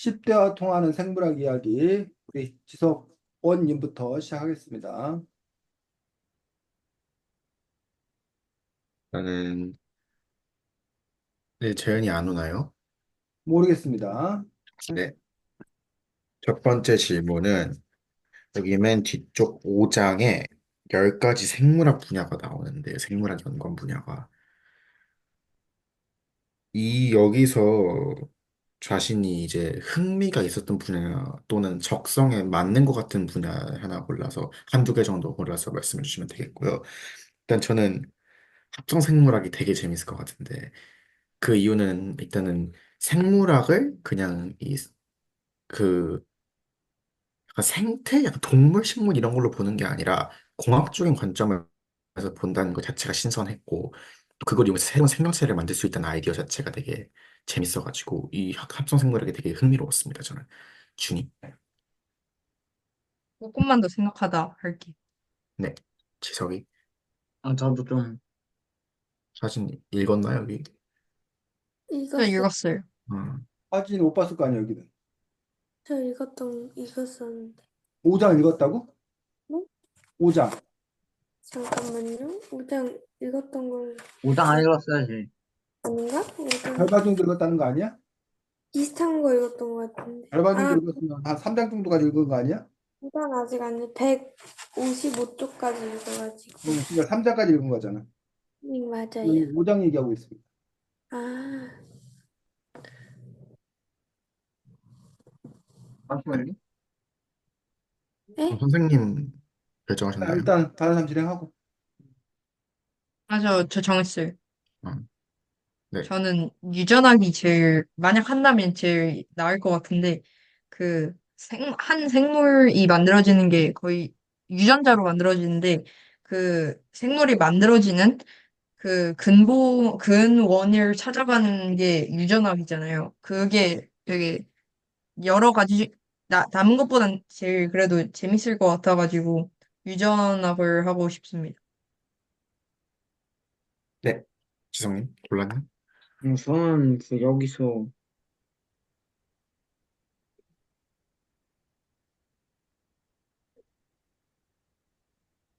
10대와 통하는 생물학 이야기, 우리 지석원님부터 시작하겠습니다. 저는 네, 재현이 안 오나요? 모르겠습니다. 네. 첫 번째 질문은 여기 맨 뒤쪽 5장에 10가지 생물학 분야가 나오는데요. 생물학 연관 분야가. 여기서 자신이 이제 흥미가 있었던 분야 또는 적성에 맞는 것 같은 분야 하나 골라서 한두 개 정도 골라서 말씀해 주시면 되겠고요. 일단 저는 합성 생물학이 되게 재밌을 것 같은데 그 이유는 일단은 생물학을 그냥 그 약간 생태, 약간 동물, 식물 이런 걸로 보는 게 아니라 공학적인 관점에서 본다는 것 자체가 신선했고 또 그걸 이용해서 새로운 생명체를 만들 수 있다는 아이디어 자체가 되게 재밌어가지고 이 합성 생물학이 되게 흥미로웠습니다. 저는 준이. 조금만 더 생각하다 할게. 네, 지석이 저도 좀, 사진 읽었나요 여기? 저 읽었어요. 읽었어요. 음, 사진 못 봤을 거 아니에요, 여기는. 저 읽었었는데. 5장 읽었다고? 뭐? 5장. 잠깐만요. 5장 읽었던 걸 5장 안 읽었어야지. 아닌가? 5장 절반 정도 읽었다는 거 아니야? 비슷한 거 읽었던 것 같은데. 절반 정도 아, 읽었으면 한 3장 정도까지 읽은 거 아니야? 5장 아직 아니에요. 155쪽까지 읽어가지고. 그러니까 3장까지 읽은 거잖아. 맞아요. 5장 얘기하고 있습니다. 아, 잠시만요. 에? 선생님 결정하셨나요? 일단 다른 사람 진행하고. 저 정했어요. 음, 네. 저는 유전학이 제일, 만약 한다면 제일 나을 것 같은데, 한 생물이 만들어지는 게 거의 유전자로 만들어지는데, 그 생물이 만들어지는 근원을 찾아가는 게 유전학이잖아요. 그게 되게 여러 가지, 남은 것보단 제일 그래도 재밌을 것 같아가지고, 유전학을 하고 싶습니다. 네. 지성님 골랐나요? 저는 여기서,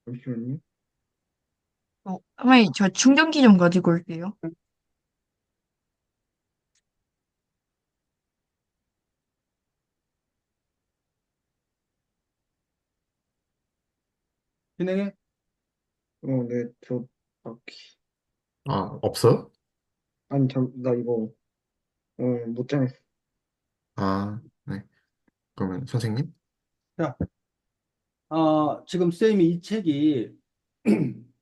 잠시만요. 아마이 저 충전기 좀 가지고 올게요. 진행해. 네, 딱히. 아, 없어요? 아니, 나 이거, 못 정했어. 아, 네. 그러면 선생님? 자, 지금 쌤이 이 책이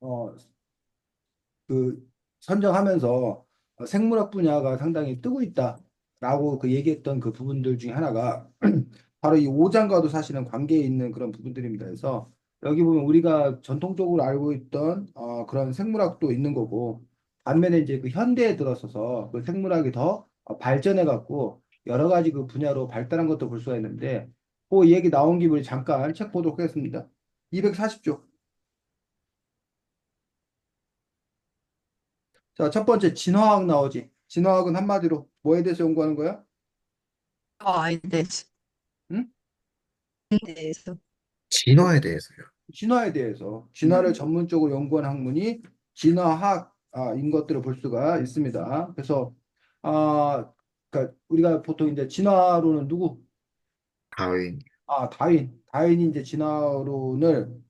어, 그 선정하면서 생물학 분야가 상당히 뜨고 있다라고 그 얘기했던 그 부분들 중에 하나가 바로 이 5장과도 사실은 관계에 있는 그런 부분들입니다. 그래서 여기 보면 우리가 전통적으로 알고 있던 그런 생물학도 있는 거고 반면에 이제 그 현대에 들어서서 그 생물학이 더 발전해 갖고 여러 가지 그 분야로 발달한 것도 볼 수가 있는데 그 얘기 나온 김에 잠깐 책 보도록 하겠습니다. 240쪽. 자, 첫 번째 진화학 나오지. 진화학은 한마디로 뭐에 대해서 연구하는 거야? 아이에 대해서. 응? 대해서. 진화에 대해서요. 진화에 대해서 진화를 전문적으로 연구한 학문이 진화학인 것들을 볼 수가 있습니다. 그래서 아, 그러니까 우리가 보통 이제 진화론은 누구? 다윈. 다윈이 이제 진화론을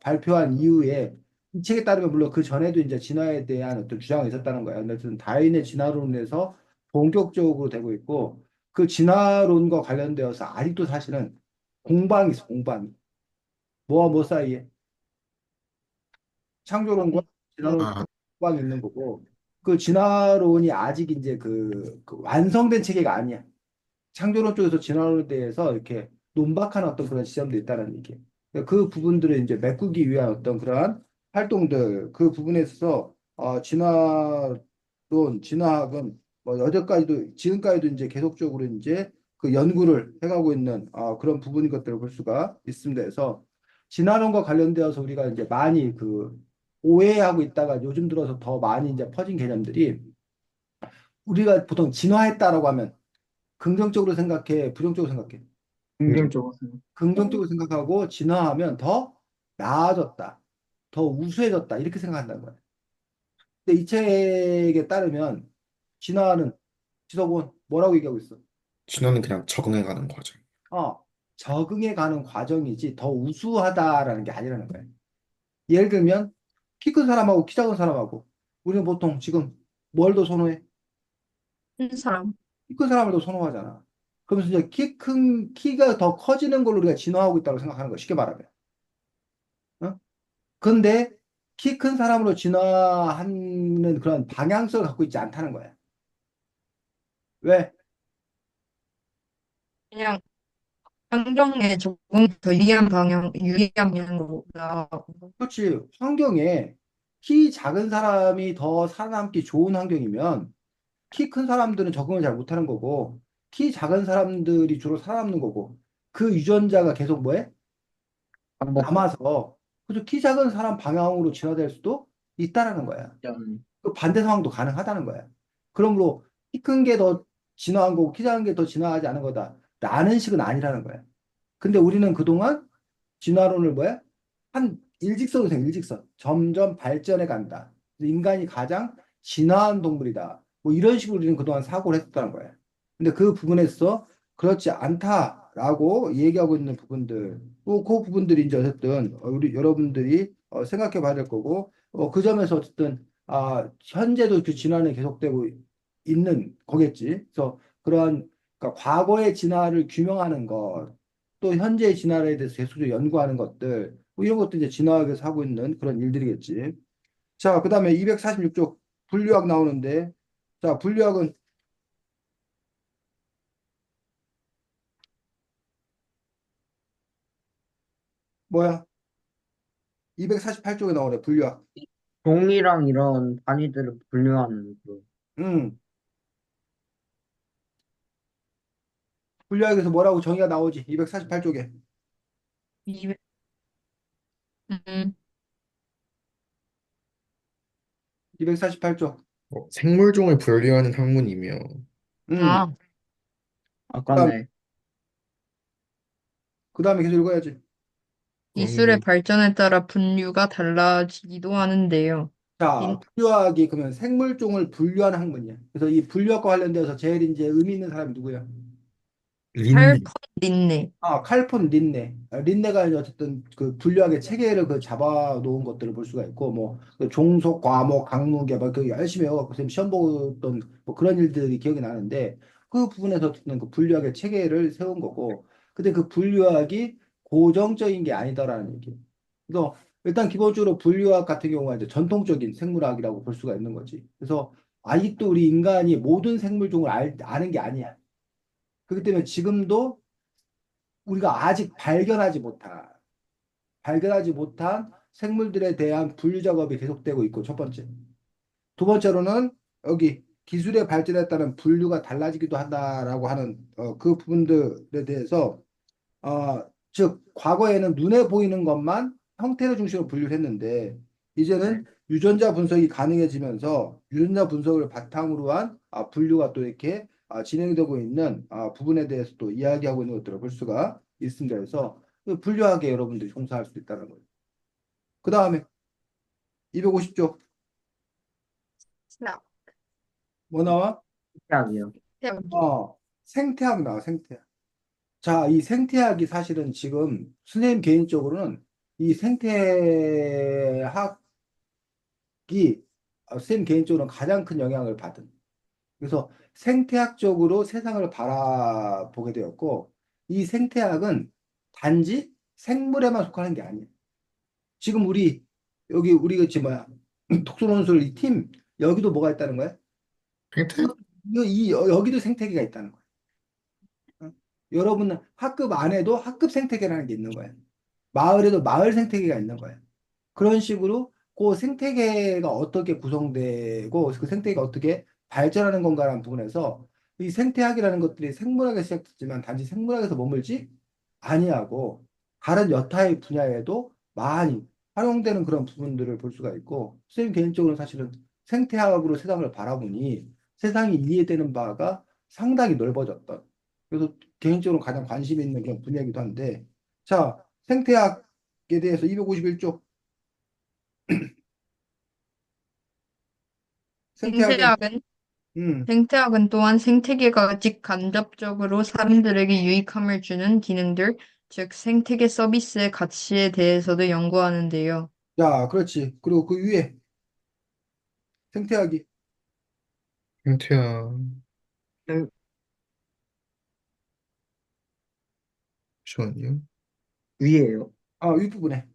발표한 이후에 이 책에 따르면 물론 그 전에도 이제 진화에 대한 어떤 주장이 있었다는 거예요. 근데 어쨌든 다윈의 진화론에서 본격적으로 되고 있고 그 진화론과 관련되어서 아직도 사실은 공방이 있어, 공방이. 뭐와 뭐 사이에? 창조론과 진화론 아, 공방이 있는 거고 그 진화론이 아직 이제 그 완성된 체계가 아니야. 창조론 쪽에서 진화론에 대해서 이렇게 논박하는 어떤 그런 지점도 있다는 얘기예요. 그러니까 그 부분들을 이제 메꾸기 위한 어떤 그러한 활동들, 그 부분에 있어서 진화학은 뭐 여태까지도 지금까지도 이제 계속적으로 이제 그 연구를 해가고 있는 그런 부분인 것들을 볼 수가 있습니다. 그래서 진화론과 관련되어서 우리가 이제 많이 그 오해하고 있다가 요즘 들어서 더 많이 이제 퍼진 개념들이 우리가 보통 진화했다라고 하면 긍정적으로 생각해? 부정적으로 생각해? 긍정적으로 생각. 긍정적으로 생각하고 진화하면 더 나아졌다, 더 우수해졌다 이렇게 생각한다는 거야. 근데 이 책에 따르면 진화는 지석원 뭐라고 얘기하고 있어? 진화는 그냥 적응해가는 과정. 적응해 가는 과정이지 더 우수하다라는 게 아니라는 거야. 예를 들면 키 큰 사람하고 키 작은 사람하고 우리는 보통 지금 뭘 더 선호해? 큰 사람. 키 큰 사람을 더 선호하잖아. 그러면서 이제 키가 더 커지는 걸로 우리가 진화하고 있다고 생각하는 거야. 쉽게 말하면. 어? 근데 키 큰 사람으로 진화하는 그런 방향성을 갖고 있지 않다는 거야. 왜? 그냥 환경에 조금 더 유리한 방향으로 나아가고. 그렇지. 환경에 키 작은 사람이 더 살아남기 좋은 환경이면 키 큰 사람들은 적응을 잘 못하는 거고, 키 작은 사람들이 주로 살아남는 거고, 그 유전자가 계속 뭐해? 반복. 남아서, 그래서 키 작은 사람 방향으로 진화될 수도 있다라는 거야. 그 반대 상황도 가능하다는 거야. 그러므로 키 큰 게 더 진화한 거고, 키 작은 게 더 진화하지 않은 거다. 라는 식은 아니라는 거야. 근데 우리는 그동안 진화론을 뭐야? 한 일직선으로 생 일직선. 점점 발전해 간다. 인간이 가장 진화한 동물이다. 뭐 이런 식으로 우리는 그동안 사고를 했었다는 거야. 근데 그 부분에서 그렇지 않다라고 얘기하고 있는 부분들, 그 부분들이 이제 어쨌든 우리 여러분들이 생각해 봐야 될 거고, 그 점에서 어쨌든 현재도 그 진화는 계속되고 있는 거겠지. 그래서 그러한 그러니까 과거의 진화를 규명하는 것, 또 현재의 진화에 대해서 계속적으로 연구하는 것들, 뭐 이런 것도 이제 진화학에서 하고 있는 그런 일들이겠지. 자, 그 다음에 246쪽 분류학 나오는데, 자, 분류학은 뭐야? 248쪽에 나오네, 분류학. 종이랑 이런 단위들을 분류하는 그 음, 분류학에서 뭐라고 정의가 나오지? 248쪽에. 이- 음, 248쪽. 생물종을 분류하는 학문이며 음, 아, 그 다음, 아까네. 그 다음에 계속 읽어야지. 기술의 음, 발전에 따라 분류가 달라지기도 하는데요. 자, 린, 분류학이 그러면 생물종을 분류하는 학문이야. 그래서 이 분류학과 관련돼서 제일 이제 의미 있는 사람이 누구야? 린네. 칼컨 린네. 칼폰 린네. 린네가 이제 어쨌든 그 분류학의 체계를 그 잡아 놓은 것들을 볼 수가 있고, 뭐, 그 종속, 과목, 강문계, 막그 열심히 외워갖고 선생님 시험 보던 뭐 그런 일들이 기억이 나는데, 그 부분에서 어쨌든 그 분류학의 체계를 세운 거고, 근데 그 분류학이 고정적인 게 아니다라는 얘기. 그래서 일단 기본적으로 분류학 같은 경우가 이제 전통적인 생물학이라고 볼 수가 있는 거지. 그래서 아직도 우리 인간이 모든 생물종을 아는 게 아니야. 그렇기 때문에 지금도 우리가 아직 발견하지 못한 생물들에 대한 분류 작업이 계속되고 있고, 첫 번째. 두 번째로는 여기 기술의 발전에 따른 분류가 달라지기도 한다라고 하는 그 부분들에 대해서 즉 과거에는 눈에 보이는 것만 형태를 중심으로 분류를 했는데 이제는 유전자 분석이 가능해지면서 유전자 분석을 바탕으로 한 분류가 또 이렇게 진행이 되고 있는 부분에 대해서 또 이야기하고 있는 것들을 볼 수가 있습니다. 그래서 그 분류학에 여러분들이 종사할 수 있다는 거예요. 그 다음에 250쪽 나, 뭐 나와? 신기하네요. 생태학 나와, 생태학. 자, 이 생태학이 사실은 지금 선생님 개인적으로는 이 생태학이 선생님 개인적으로는 가장 큰 영향을 받은. 그래서 생태학적으로 세상을 바라보게 되었고, 이 생태학은 단지 생물에만 속하는 게 아니에요. 지금 여기 우리가 지금 뭐야, 독서논술 이 팀, 여기도 뭐가 있다는 거야? 생태? 여기도 생태계가 있다는 거야. 어? 여러분 학급 안에도 학급 생태계라는 게 있는 거야. 마을에도 마을 생태계가 있는 거예요. 그런 식으로 그 생태계가 어떻게 구성되고 그 생태계가 어떻게 발전하는 건가라는 부분에서 이 생태학이라는 것들이 생물학에서 시작됐지만 단지 생물학에서 머물지 아니하고 다른 여타의 분야에도 많이 활용되는 그런 부분들을 볼 수가 있고 선생님 개인적으로 사실은 생태학으로 세상을 바라보니 세상이 이해되는 바가 상당히 넓어졌던 그래서 개인적으로 가장 관심 있는 그런 분야이기도 한데, 자, 생태학에 대해서 251쪽. 생태학은, 생태학은 음, 생태학은 또한 생태계가 직간접적으로 사람들에게 유익함을 주는 기능들, 즉 생태계 서비스의 가치에 대해서도 연구하는데요. 야, 그렇지. 그리고 그 위에 생태학이, 생태야, 생- 잠시만요. 위에요. 윗부분에.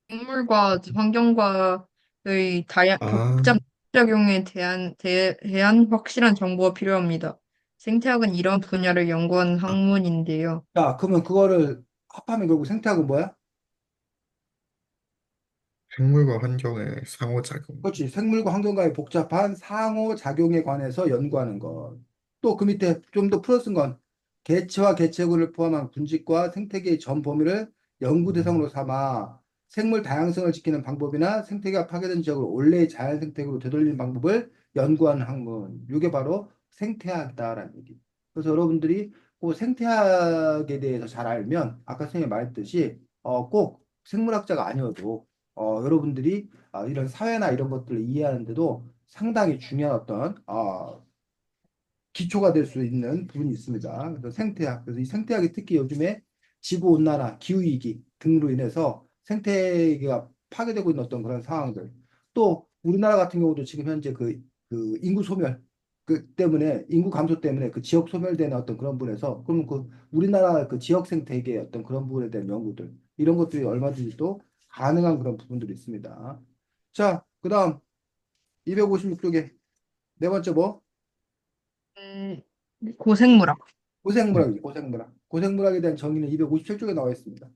생물과 환경과의 아, 복잡 작용에 대한 확실한 정보가 필요합니다. 생태학은 이런 분야를 연구하는 학문인데요. 자, 그러면 그거를 합하면 결국 생태학은 뭐야? 생물과 환경의 상호작용. 그렇지. 생물과 환경과의 복잡한 상호작용에 관해서 연구하는 것. 또 그 밑에 좀 더 풀어쓴 건 개체와 개체군을 포함한 군집과 생태계의 전 범위를 연구 대상으로 삼아 생물 다양성을 지키는 방법이나 생태계가 파괴된 지역을 원래의 자연 생태계로 되돌리는 방법을 연구하는 학문. 이게 바로 생태학이다라는 얘기. 그래서 여러분들이 그 생태학에 대해서 잘 알면 아까 선생님이 말했듯이 꼭 생물학자가 아니어도 여러분들이 이런 사회나 이런 것들을 이해하는데도 상당히 중요한 어떤 기초가 될 수 있는 부분이 있습니다. 그래서 생태학. 그래서 이 생태학이 특히 요즘에 지구온난화, 기후위기 등으로 인해서 생태계가 파괴되고 있는 어떤 그런 상황들. 또 우리나라 같은 경우도 지금 현재 그 인구 소멸 때문에 인구 감소 때문에 그 지역 소멸되는 어떤 그런 부분에서 그러면 그 우리나라 그 지역 생태계 어떤 그런 부분에 대한 연구들 이런 것들이 얼마든지 또 가능한 그런 부분들이 있습니다. 자, 그다음 256쪽에 네 번째 뭐? 음, 고생물학. 네. 고생물학이죠, 고생물학. 고생물학에 대한 정의는 257쪽에 나와 있습니다. 생,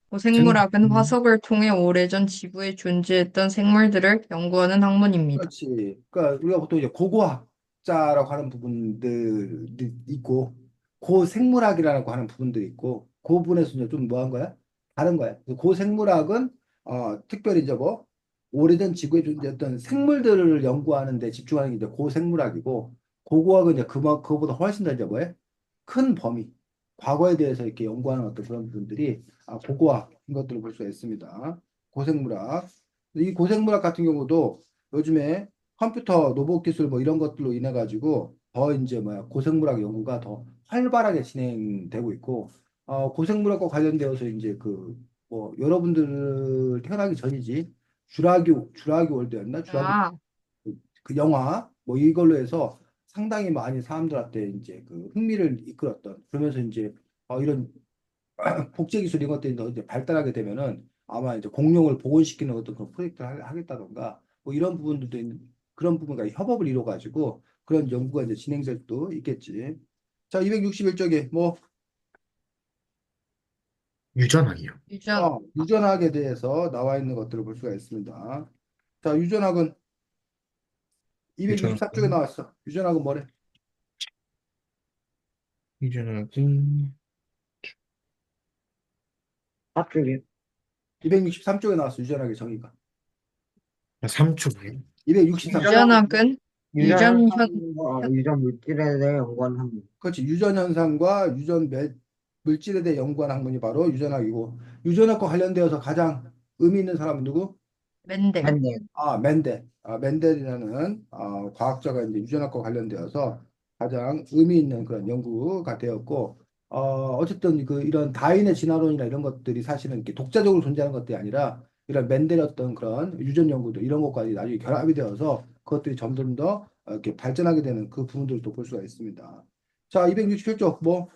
고생물학은 화석을 통해 오래전 지구에 존재했던 생물들을 연구하는 학문입니다. 그렇지. 그러니까 우리가 보통 이제 고고학자라고 하는 부분들이 있고, 고생물학이라고 하는 부분들이 있고, 그 부분에서 이제 좀 뭐 한 거야? 다른 거야. 그래서 고생물학은 특별히 이제 뭐 오래전 지구에 존재했던 생물들을 연구하는 데 집중하는 게 이제 고생물학이고, 고고학은 이제 그거보다 훨씬 더 이제 뭐야? 큰 범위, 과거에 대해서 이렇게 연구하는 어떤 그런 부분들이 고고학인 것들을 볼 수가 있습니다. 고생물학. 이 고생물학 같은 경우도 요즘에 컴퓨터 로봇 기술 뭐 이런 것들로 인해 가지고 더 이제 뭐야 고생물학 연구가 더 활발하게 진행되고 있고 고생물학과 관련되어서 이제 그 뭐 여러분들 태어나기 전이지 주라기 월드였나 주라기 아, 그 영화 뭐 이걸로 해서 상당히 많이 사람들한테 이제 그 흥미를 이끌었던 그러면서 이제 이런 복제 기술 이런 것들이 더 이제 발달하게 되면은 아마 이제 공룡을 복원시키는 어떤 그런 프로젝트를 하겠다던가 뭐 이런 부분들도 있는 그런 부분과 협업을 이뤄 가지고 그런 연구가 이제 진행될 수도 있겠지. 자, 261쪽에 뭐 유전학이요. 유전, 유전학에 대해서 나와 있는 것들을 볼 수가 있습니다. 자, 유전학은 264쪽에 유전학은, 나왔어. 유전학은 뭐래? 유전학은, 앞쪽에 263쪽에 나왔어. 유전학의 정의가. 3초고요. 263쪽. 유전학은 유전 현, 유전현상과 유전 물질에 대해 연구하는 학문. 그렇지. 유전 현상과 물질에 대해 연구하는 학문이 바로 유전학이고 유전학과 관련되어서 가장 의미 있는 사람은 누구? 멘델. 맨날 멘델. 멘델이라는 과학자가 이제 유전학과 관련되어서 가장 의미 있는 그런 연구가 되었고 어쨌든 그 이런 다윈의 진화론이나 이런 것들이 사실은 이렇게 독자적으로 존재하는 것들이 아니라 이런 멘델의 어떤 그런 유전 연구들 이런 것까지 나중에 결합이 되어서 그것들이 점점 더 이렇게 발전하게 되는 그 부분들도 볼 수가 있습니다. 자, 267쪽 뭐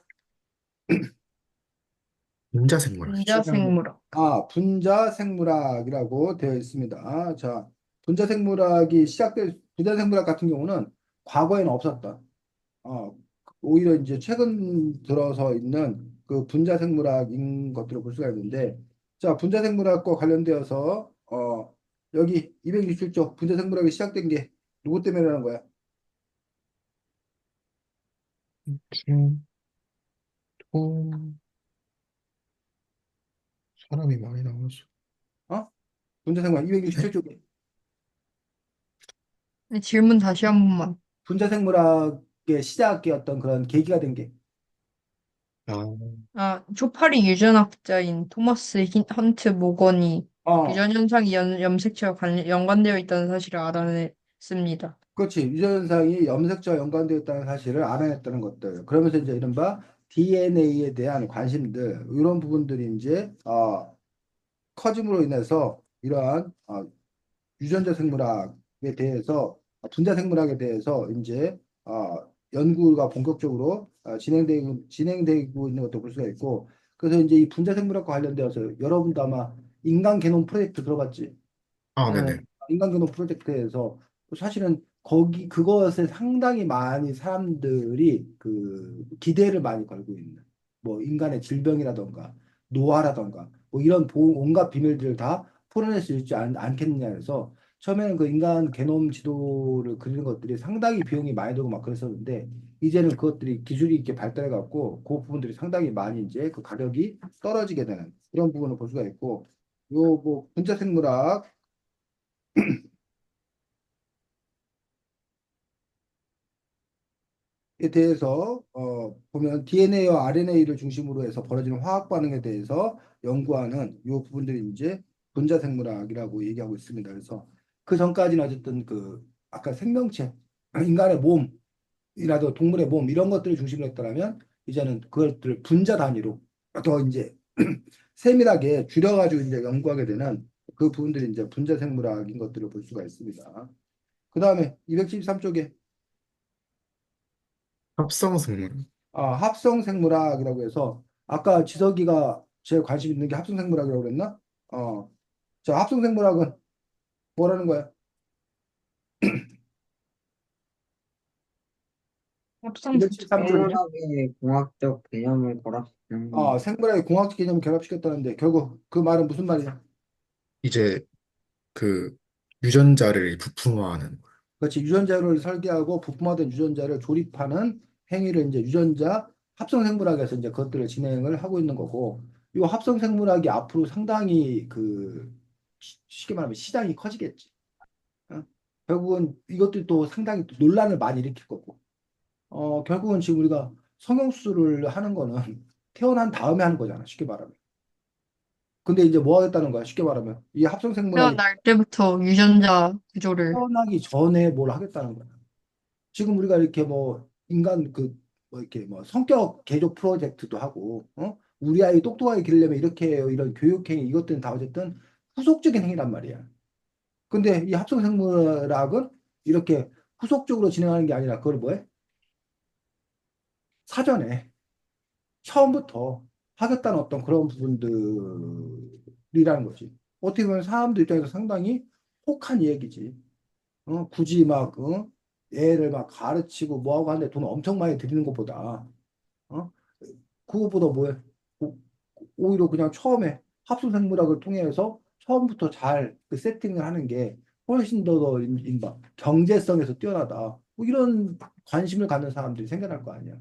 분자생물학이죠. 분자생물학. 분자 생물학이라고 되어 있습니다. 자, 분자 생물학 같은 경우는 과거에는 없었던, 어, 오히려 이제 최근 들어서 있는 그 분자 생물학인 것들을 볼 수가 있는데, 자, 분자 생물학과 관련되어서, 여기 267쪽 분자 생물학이 시작된 게 누구 때문이라는 거야? 중, 토, 사람이 많이 나와서. 어? 분자 생물학 267쪽에. 네, 질문 다시 한 번만. 분자 생물학의 시작이었던 그런 계기가 된 게. 아, 아, 초파리 유전학자인 토마스 헌트 모건이 어, 유전 현상이 염색체와 연관되어 있다는 사실을 알아냈습니다. 그렇지. 유전상이 염색체와 연관되어 있다는 사실을 알아냈다는 것들. 그러면서 이제 이른바 DNA에 대한 관심들, 이런 부분들이 이제, 커짐으로 인해서 이러한 유전자 생물학에 대해서 분자 생물학에 대해서 이제 연구가 본격적으로 진행되고 있는 것도 볼 수가 있고 그래서 이제 이 분자 생물학과 관련되어서 여러분도 아마 인간 게놈 프로젝트 들어봤지? 어, 네네. 인간 게놈 프로젝트에서 사실은 거기 그것에 상당히 많이 사람들이 그 기대를 많이 걸고 있는 뭐 인간의 질병이라던가 노화라던가 뭐 이런 온갖 비밀들을 다 풀어낼 수 있지 않겠느냐 해서 처음에는 그 인간 게놈 지도를 그리는 것들이 상당히 비용이 많이 들고 막 그랬었는데 이제는 그것들이 기술이 있게 발달해 갖고 그 부분들이 상당히 많이 이제 그 가격이 떨어지게 되는 그런 부분을 볼 수가 있고 요 뭐 분자 생물학 에 대해서 보면 DNA와 RNA를 중심으로 해서 벌어지는 화학 반응에 대해서 연구하는 이 부분들이 이제 분자 생물학이라고 얘기하고 있습니다. 그래서 그 전까지는 어쨌든 그 아까 생명체, 인간의 몸이라도 동물의 몸 이런 것들을 중심으로 했더라면 이제는 그것들을 분자 단위로 더 이제 세밀하게 줄여가지고 이제 연구하게 되는 그 부분들이 이제 분자 생물학인 것들을 볼 수가 있습니다. 그 다음에 273쪽에 합성생물. 합성 생물학이라고 해서 아까 지석이가 제일 관심 있는 게 합성 생물학이라고 그랬나? 자, 합성 생물학은 뭐라는 거야? 합성 273쪽이냐? 생물학의 공학적 개념을 결합시키는 생물학의 공학적 개념을 결합시켰다는데 결국 그 말은 무슨 말이야? 이제 그 유전자를 부품화하는. 그렇지. 유전자를 설계하고 부품화된 유전자를 조립하는 행위를 이제 유전자 합성 생물학에서 이제 그것들을 진행을 하고 있는 거고, 이 합성 생물학이 앞으로 상당히 그 쉽게 말하면 시장이 커지겠지. 어? 결국은 이것도 또 상당히 또 논란을 많이 일으킬 거고, 결국은 지금 우리가 성형수술을 하는 거는 태어난 다음에 하는 거잖아, 쉽게 말하면. 근데 이제 뭐 하겠다는 거야, 쉽게 말하면. 이 합성생물학이 태어날 때부터 유전자 구조를 태어나기 전에 뭘 하겠다는 거야. 지금 우리가 이렇게 뭐 인간 뭐 이렇게 뭐 성격 개조 프로젝트도 하고, 우리 아이 똑똑하게 기르려면 이렇게 해요. 이런 교육행위, 이것들은 다 어쨌든 후속적인 행위란 말이야. 근데 이 합성생물학은 이렇게 후속적으로 진행하는 게 아니라 그걸 뭐해? 사전에 처음부터 하겠다는 어떤 그런 부분들이라는 거지. 어떻게 보면 사람들 입장에서 상당히 혹한 얘기지. 굳이 막, 애를 막 가르치고 뭐하고 하는데 돈 엄청 많이 들이는 것보다, 어? 그거보다 뭐해? 오- 오히려 그냥 처음에 합성생물학을 통해서 처음부터 잘 그 세팅을 하는 게 훨씬 더 경제성에서 뛰어나다. 뭐 이런 관심을 갖는 사람들이 생겨날 거 아니야.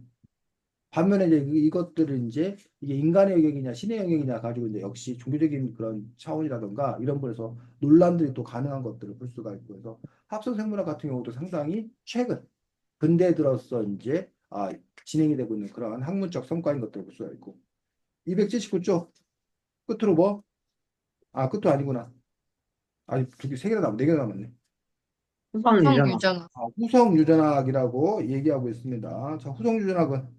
반면에 이제 이것들을 이제 이게 인간의 영역이냐 신의 영역이냐 가지고 이제 역시 종교적인 그런 차원이라던가 이런 부분에서 논란들이 또 가능한 것들을 볼 수가 있고 해서 합성생물학 같은 경우도 상당히 최근 근대에 들어서 이제 진행이 되고 있는 그러한 학문적 성과인 것들을 볼 수가 있고 279쪽 끝으로 뭐? 끝도 아니구나. 아니 두 개, 세 개나 남네 개나 남았네. 후성 합성 유전학. 유전학. 후성 유전학이라고 얘기하고 있습니다. 자, 후성 유전학은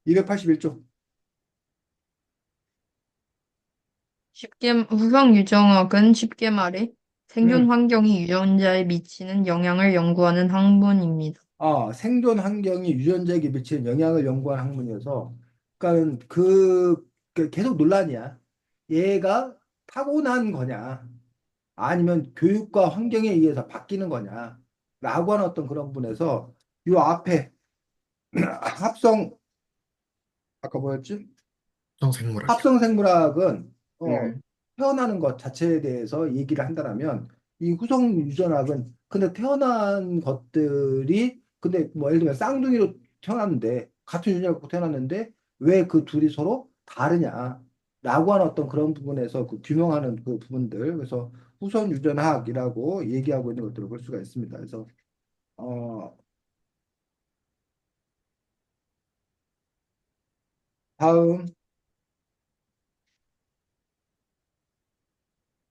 281쪽. 후성 유전학은 쉽게 말해 생존 환경이 유전자에 미치는 영향을 연구하는 학문입니다. 생존 환경이 유전자에게 미치는 영향을 연구한 학문이어서, 그러니까 계속 논란이야. 얘가 타고난 거냐, 아니면 교육과 환경에 의해서 바뀌는 거냐, 라고 하는 어떤 그런 부분에서 요 앞에 합성, 아까 뭐였지? 합성생물학이요. 합성생물학은 음, 태어나는 것 자체에 대해서 얘기를 한다면 이 후성유전학은 근데 태어난 것들이 근데 뭐 예를 들면 쌍둥이로 태어났는데 같은 유전자 갖고 태어났는데 왜 그 둘이 서로 다르냐라고 라고 하는 어떤 그런 부분에서 그 규명하는 그 부분들, 그래서 후손 유전학이라고 얘기하고 있는 것들을 볼 수가 있습니다. 그래서 어, 다음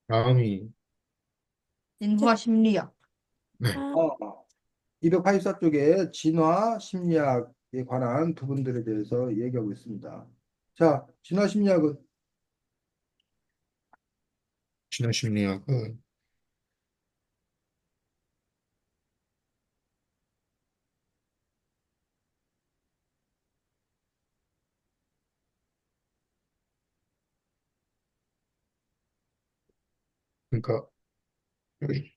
다음이, 인화 심리학. 네, 아, 284쪽에 진화 심리학에 관한 부분들에 대해서 얘기하고 있습니다. 자, 진화 심리학은 진화 심리학은, 그러니까, 여기,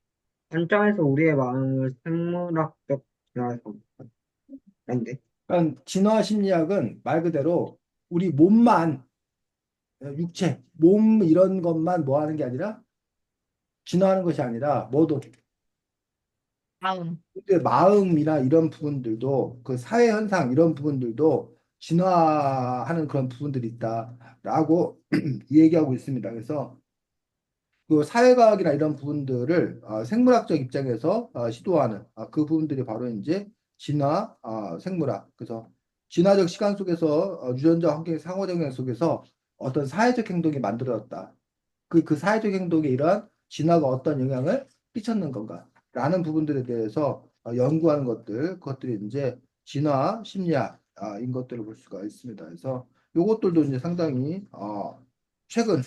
관점에서 우리의 마음을 생물학적 진화에서 아닌데 그러니까 진화 심리학은 말 그대로 우리 몸만 육체, 몸 이런 것만 뭐 하는 게 아니라 진화하는 것이 아니라 뭐도 다음. 근데 마음이나 이런 부분들도 그 사회 현상 이런 부분들도 진화하는 그런 부분들이 있다라고 얘기하고 있습니다. 그래서 그 사회과학이나 이런 부분들을 생물학적 입장에서 시도하는 그 부분들이 바로 이제 진화 생물학. 그래서 진화적 시간 속에서 유전자 환경의 상호작용 속에서 어떤 사회적 행동이 만들어졌다. 그 사회적 행동에 이러한 진화가 어떤 영향을 끼쳤는 건가? 라는 부분들에 대해서 연구하는 것들, 그것들이 이제 진화 심리학인 것들을 볼 수가 있습니다. 그래서 요것들도 이제 상당히 최근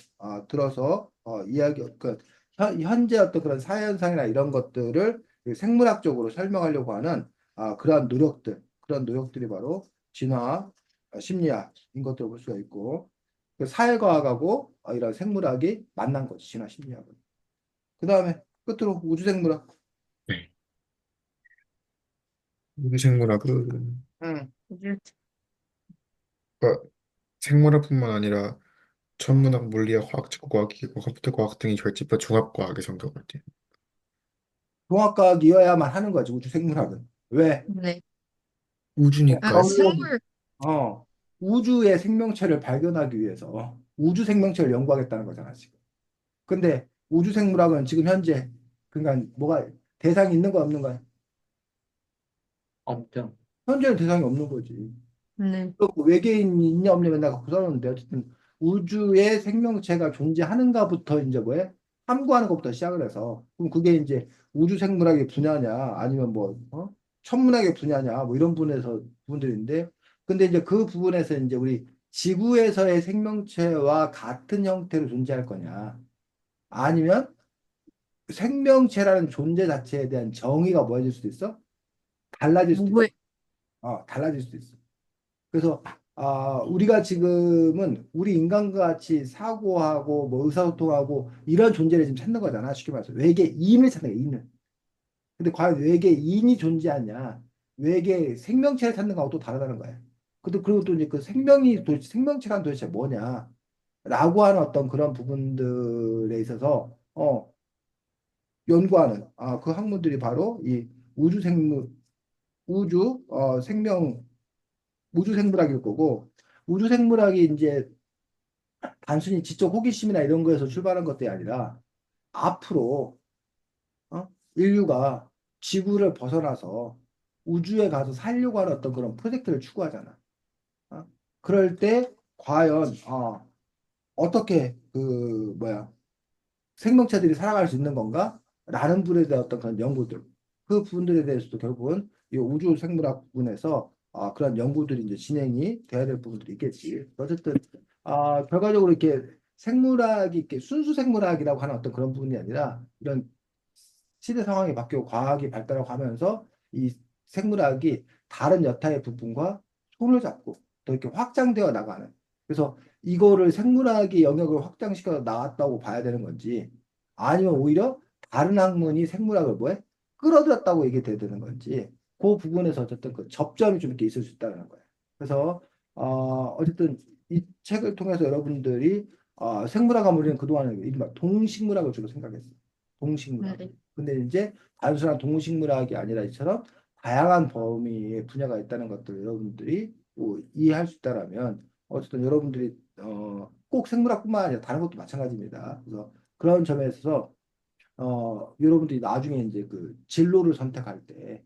들어서 이야기, 그 현재 어떤 그런 사회 현상이나 이런 것들을 생물학적으로 설명하려고 하는 그러한 노력들, 그런 노력들이 바로 진화 심리학인 것들을 볼 수가 있고, 그 사회과학하고 이런 생물학이 만난 거지, 진화 심리학은. 그 다음에 끝으로 우주생물학. 네. 우리 생물학은, 응. 이제 그러니까 생물학뿐만 아니라 천문학, 물리학, 화학, 지구과학, 기계과학, 컴퓨터과학 등이 결집한 종합과학의 성격 같아요. 종합과학이어야만 하는 거지, 우주생물학은. 왜? 네. 아, 우주니까, 결국 생물. 우주의 생명체를 발견하기 위해서 우주 생명체를 연구하겠다는 거잖아, 지금. 근데 우주생물학은 지금 현재 그러니까 뭐가 대상이 있는 거 없는 거야? 없죠. 현재는 대상이 없는 거지. 네. 그리고 외계인이 있냐 없냐 맨날 갖고 살았는데 어쨌든 우주에 생명체가 존재하는가부터 이제 뭐해? 탐구하는 것부터 시작을 해서 그럼 그게 이제 우주 생물학의 분야냐 아니면 뭐 천문학의 분야냐 뭐 이런 분에서 부분들인데 근데 이제 그 부분에서 이제 우리 지구에서의 생명체와 같은 형태로 존재할 거냐 아니면 생명체라는 존재 자체에 대한 정의가 뭐해질 수도 있어? 달라질 수도 있어. 무회. 달라질 수도 있어. 그래서 우리가 지금은 우리 인간과 같이 사고하고 뭐 의사소통하고 이런 존재를 지금 찾는 거잖아. 쉽게 말해서 외계인을 찾는 거야, 인을. 근데 과연 외계인이 존재하냐? 외계 생명체를 찾는 거하고 또 다르다는 거야. 그리고 또 이제 그 생명이 도대체 생명체란 도대체 뭐냐? 라고 하는 어떤 그런 부분들에 있어서 연구하는 그 학문들이 바로 이 우주 생물 우주 생명 우주 생물학일 거고 우주 생물학이 이제 단순히 지적 호기심이나 이런 거에서 출발한 것들이 아니라 앞으로 인류가 지구를 벗어나서 우주에 가서 살려고 하는 어떤 그런 프로젝트를 추구하잖아. 어? 그럴 때 과연 어떻게 그 뭐야 생명체들이 살아갈 수 있는 건가? 라는 부분에 대한 어떤 그런 연구들. 그 부분들에 대해서도 결국은 이 우주 생물학 부분에서 그런 연구들이 이제 진행이 돼야 될 부분들이 있겠지. 어쨌든, 결과적으로 이렇게 생물학이 이렇게 순수 생물학이라고 하는 어떤 그런 부분이 아니라 이런 시대 상황이 바뀌고 과학이 발달하고 하면서 이 생물학이 다른 여타의 부분과 손을 잡고 더 이렇게 확장되어 나가는. 그래서 이거를 생물학의 영역을 확장시켜 나갔다고 봐야 되는 건지 아니면 오히려 다른 학문이 생물학을 뭐해? 끌어들였다고 얘기돼야 되는 건지 그 부분에서 어쨌든 그 접점이 좀 이렇게 있을 수 있다는 거예요. 그래서 어쨌든 이 책을 통해서 여러분들이 생물학 하면 우리는 그동안에 이른바 동식물학을 주로 생각했어요. 동식물학. 네. 근데 이제 단순한 동식물학이 아니라 이처럼 다양한 범위의 분야가 있다는 것들 여러분들이 뭐 이해할 수 있다라면 어쨌든 여러분들이 꼭 생물학뿐만 아니라 다른 것도 마찬가지입니다. 그래서 그런 점에 있어서 여러분들이 나중에 이제 그 진로를 선택할 때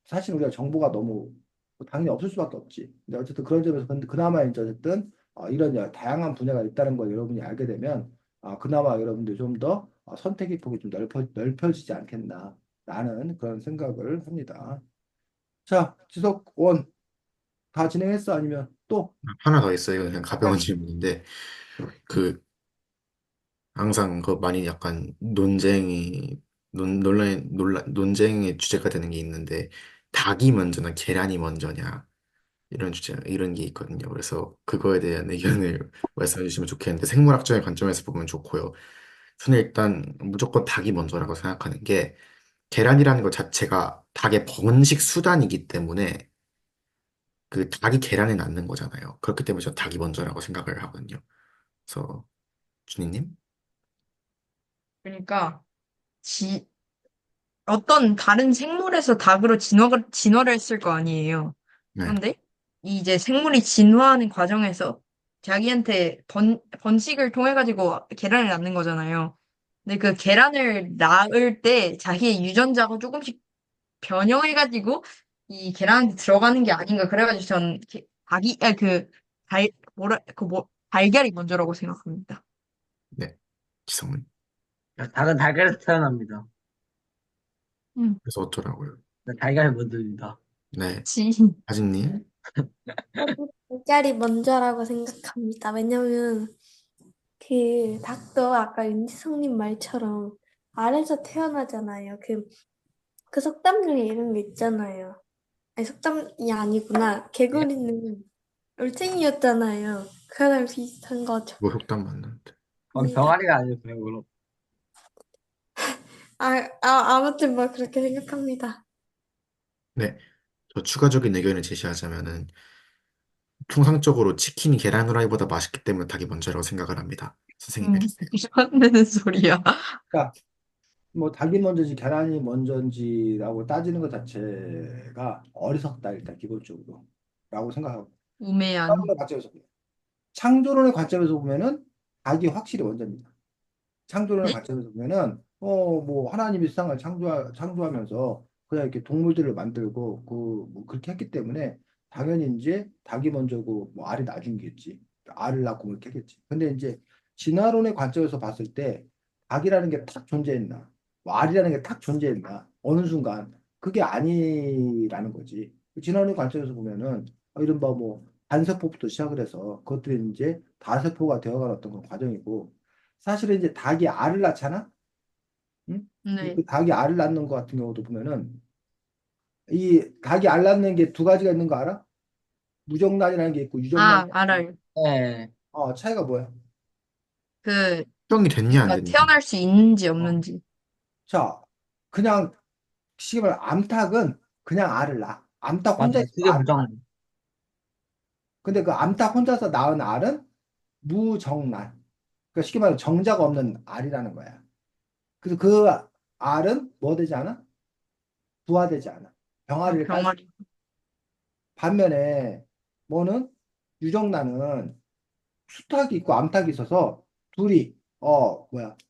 사실 우리가 정보가 너무 당연히 없을 수밖에 없지. 근데 어쨌든 그런 점에서 근데 그나마 이제 어쨌든 이런 다양한 분야가 있다는 걸 여러분이 알게 되면 그나마 여러분들이 좀 더 선택의 폭이 좀 넓혀지지 않겠나라는 그런 생각을 합니다. 자, 지석 원 다 진행했어? 아니면 또? 하나 더 있어요. 그냥 가벼운 네. 질문인데, 그, 항상 그 많이 약간 논쟁의 주제가 되는 게 있는데, 닭이 먼저나 계란이 먼저냐, 이런 게 있거든요. 그래서 그거에 대한 의견을 말씀해 주시면 좋겠는데, 생물학적인 관점에서 보면 좋고요. 저는 일단 무조건 닭이 먼저라고 생각하는 게, 계란이라는 것 자체가 닭의 번식 수단이기 때문에, 그 닭이 계란을 낳는 거잖아요. 그렇기 때문에 저 닭이 먼저라고 생각을 하거든요. 그래서, 주니님? 그러니까 지, 어떤 다른 생물에서 닭으로 진화를 했을 거 아니에요. 네. 그런데 이제 생물이 진화하는 과정에서 자기한테 번식을 통해 가지고 계란을 낳는 거잖아요. 근데 그 계란을 낳을 때 자기의 유전자가 조금씩 변형해가지고 이 계란한테 들어가는 게 아닌가. 그래가지고 전 닭이 달걀이 먼저라고 생각합니다. 네. 지성은. 닭은 달걀에서 태어납니다. 음, 그래서 어쩌라고요? 달걀이 먼저입니다. 네. 지. 하진님? 저도 달걀이 먼저라고 생각합니다. 왜냐면 그 닭도 아까 윤지성님 말처럼 알에서 태어나잖아요. 그 속담 중에 이런 게 있잖아요. 아니 속담이 아니구나. 개구리는 올챙이였잖아요. 그거랑 비슷한 거죠. 뭐 속담 맞는데. 네. 병아리가 아니었어요, 그럼. 아무튼 뭐 그렇게 생각합니다. 네. 저 추가적인 의견을 제시하자면은, 통상적으로 치킨이 계란 후라이보다 맛있기 때문에 닭이 먼저라고 생각을 합니다. 선생님 해주세요. 안 되는 소리야. 그러니까 뭐 닭이 먼저지 계란이 먼저인지라고 따지는 것 자체가 어리석다 일단 기본적으로 라고 생각하고 우매한. 창조론의 관점에서 보면 창조론의 관점에서 보면은 닭이 확실히 먼저입니다. 창조론의 네? 관점에서 보면은 뭐 하나님이 세상을 창조하면서 그냥 이렇게 동물들을 만들고 뭐 그렇게 했기 때문에 당연히 이제 닭이 먼저고 뭐 알이 나중이겠지. 알을 낳고 뭐 이렇게 했겠지. 근데 이제 진화론의 관점에서 봤을 때 닭이라는 게 탁 존재했나? 뭐 알이라는 게 탁 존재했나? 어느 순간 그게 아니라는 거지. 진화론의 관점에서 보면은 이른바 뭐 단세포부터 시작을 해서 그것들이 이제 다세포가 되어가는 어떤 그런 과정이고 사실은 이제 닭이 알을 낳잖아. 응? 네. 그 닭이 알을 낳는 것 같은 경우도 보면은 이 닭이 알 낳는 게 두 가지가 있는 거 알아? 무정란이라는 게 있고 유정란이. 알아요. 네. 차이가 뭐야? 그, 형이 됐냐, 안 됐냐? 태어날 수 있는지 어. 없는지. 자, 그냥 쉽게 말해 암탉은 그냥 알을 낳아. 암탉 혼자 맞아요. 있어 그게 알을 낳아. 부정. 근데 그 암탉 혼자서 낳은 알은 무정란. 그러니까 쉽게 말해 정자가 없는 알이라는 거야. 그래서 그 알은 뭐 되지 않아? 부화되지 않아. 병아리를 깔 수. 병아리. 반면에 뭐는 유정란은 수탉이 있고 암탉이 있어서 둘이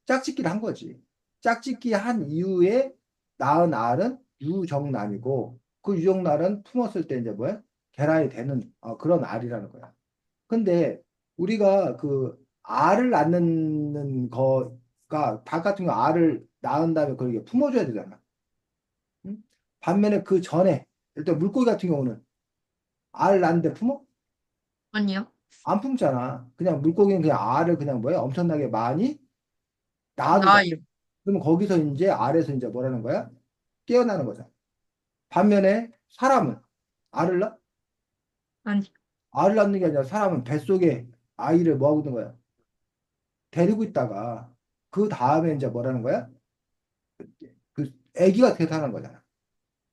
짝짓기를 한 거지. 짝짓기 한 이후에 낳은 알은 유정란이고 그 유정란은 품었을 때 이제 뭐야? 계란이 되는 그런 알이라는 거야. 근데 우리가 그 알을 낳는 거가 닭 같은 거 알을 낳은 다음에 그걸 이게 품어줘야 되잖아. 응? 반면에 그 전에 일단 물고기 같은 경우는 알 낳는데 품어? 아니요. 안 품잖아. 그냥 물고기는 그냥 알을 그냥 뭐야? 엄청나게 많이 낳아두잖아. 나요. 그러면 거기서 이제 알에서 이제 뭐라는 거야? 깨어나는 거잖아. 반면에 사람은 알을 낳? 아니, 알을 낳는 게 아니라 사람은 뱃속에 아이를 뭐 하고 있는 거야? 데리고 있다가 그 다음에 이제 뭐라는 거야? 그 아기가 태어나는 거잖아.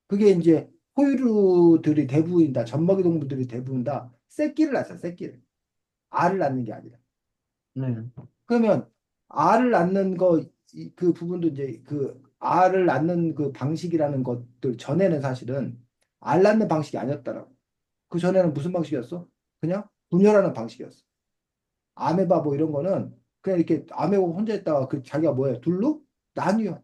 그게 이제 포유류들이 대부분 다 젖먹이 동물들이 대부분 다 새끼를 낳잖아. 새끼를. 알을 낳는 게 아니라. 네. 그러면 알을 낳는 그 부분도 이제 그 알을 낳는 그 방식이라는 것들 전에는 사실은 알 낳는 방식이 아니었다라고. 그 전에는 무슨 방식이었어? 그냥 분열하는 방식이었어. 아메바 뭐 이런 거는 그냥 이렇게 아메바 혼자 있다가 그 자기가 뭐야? 둘로 나뉘어.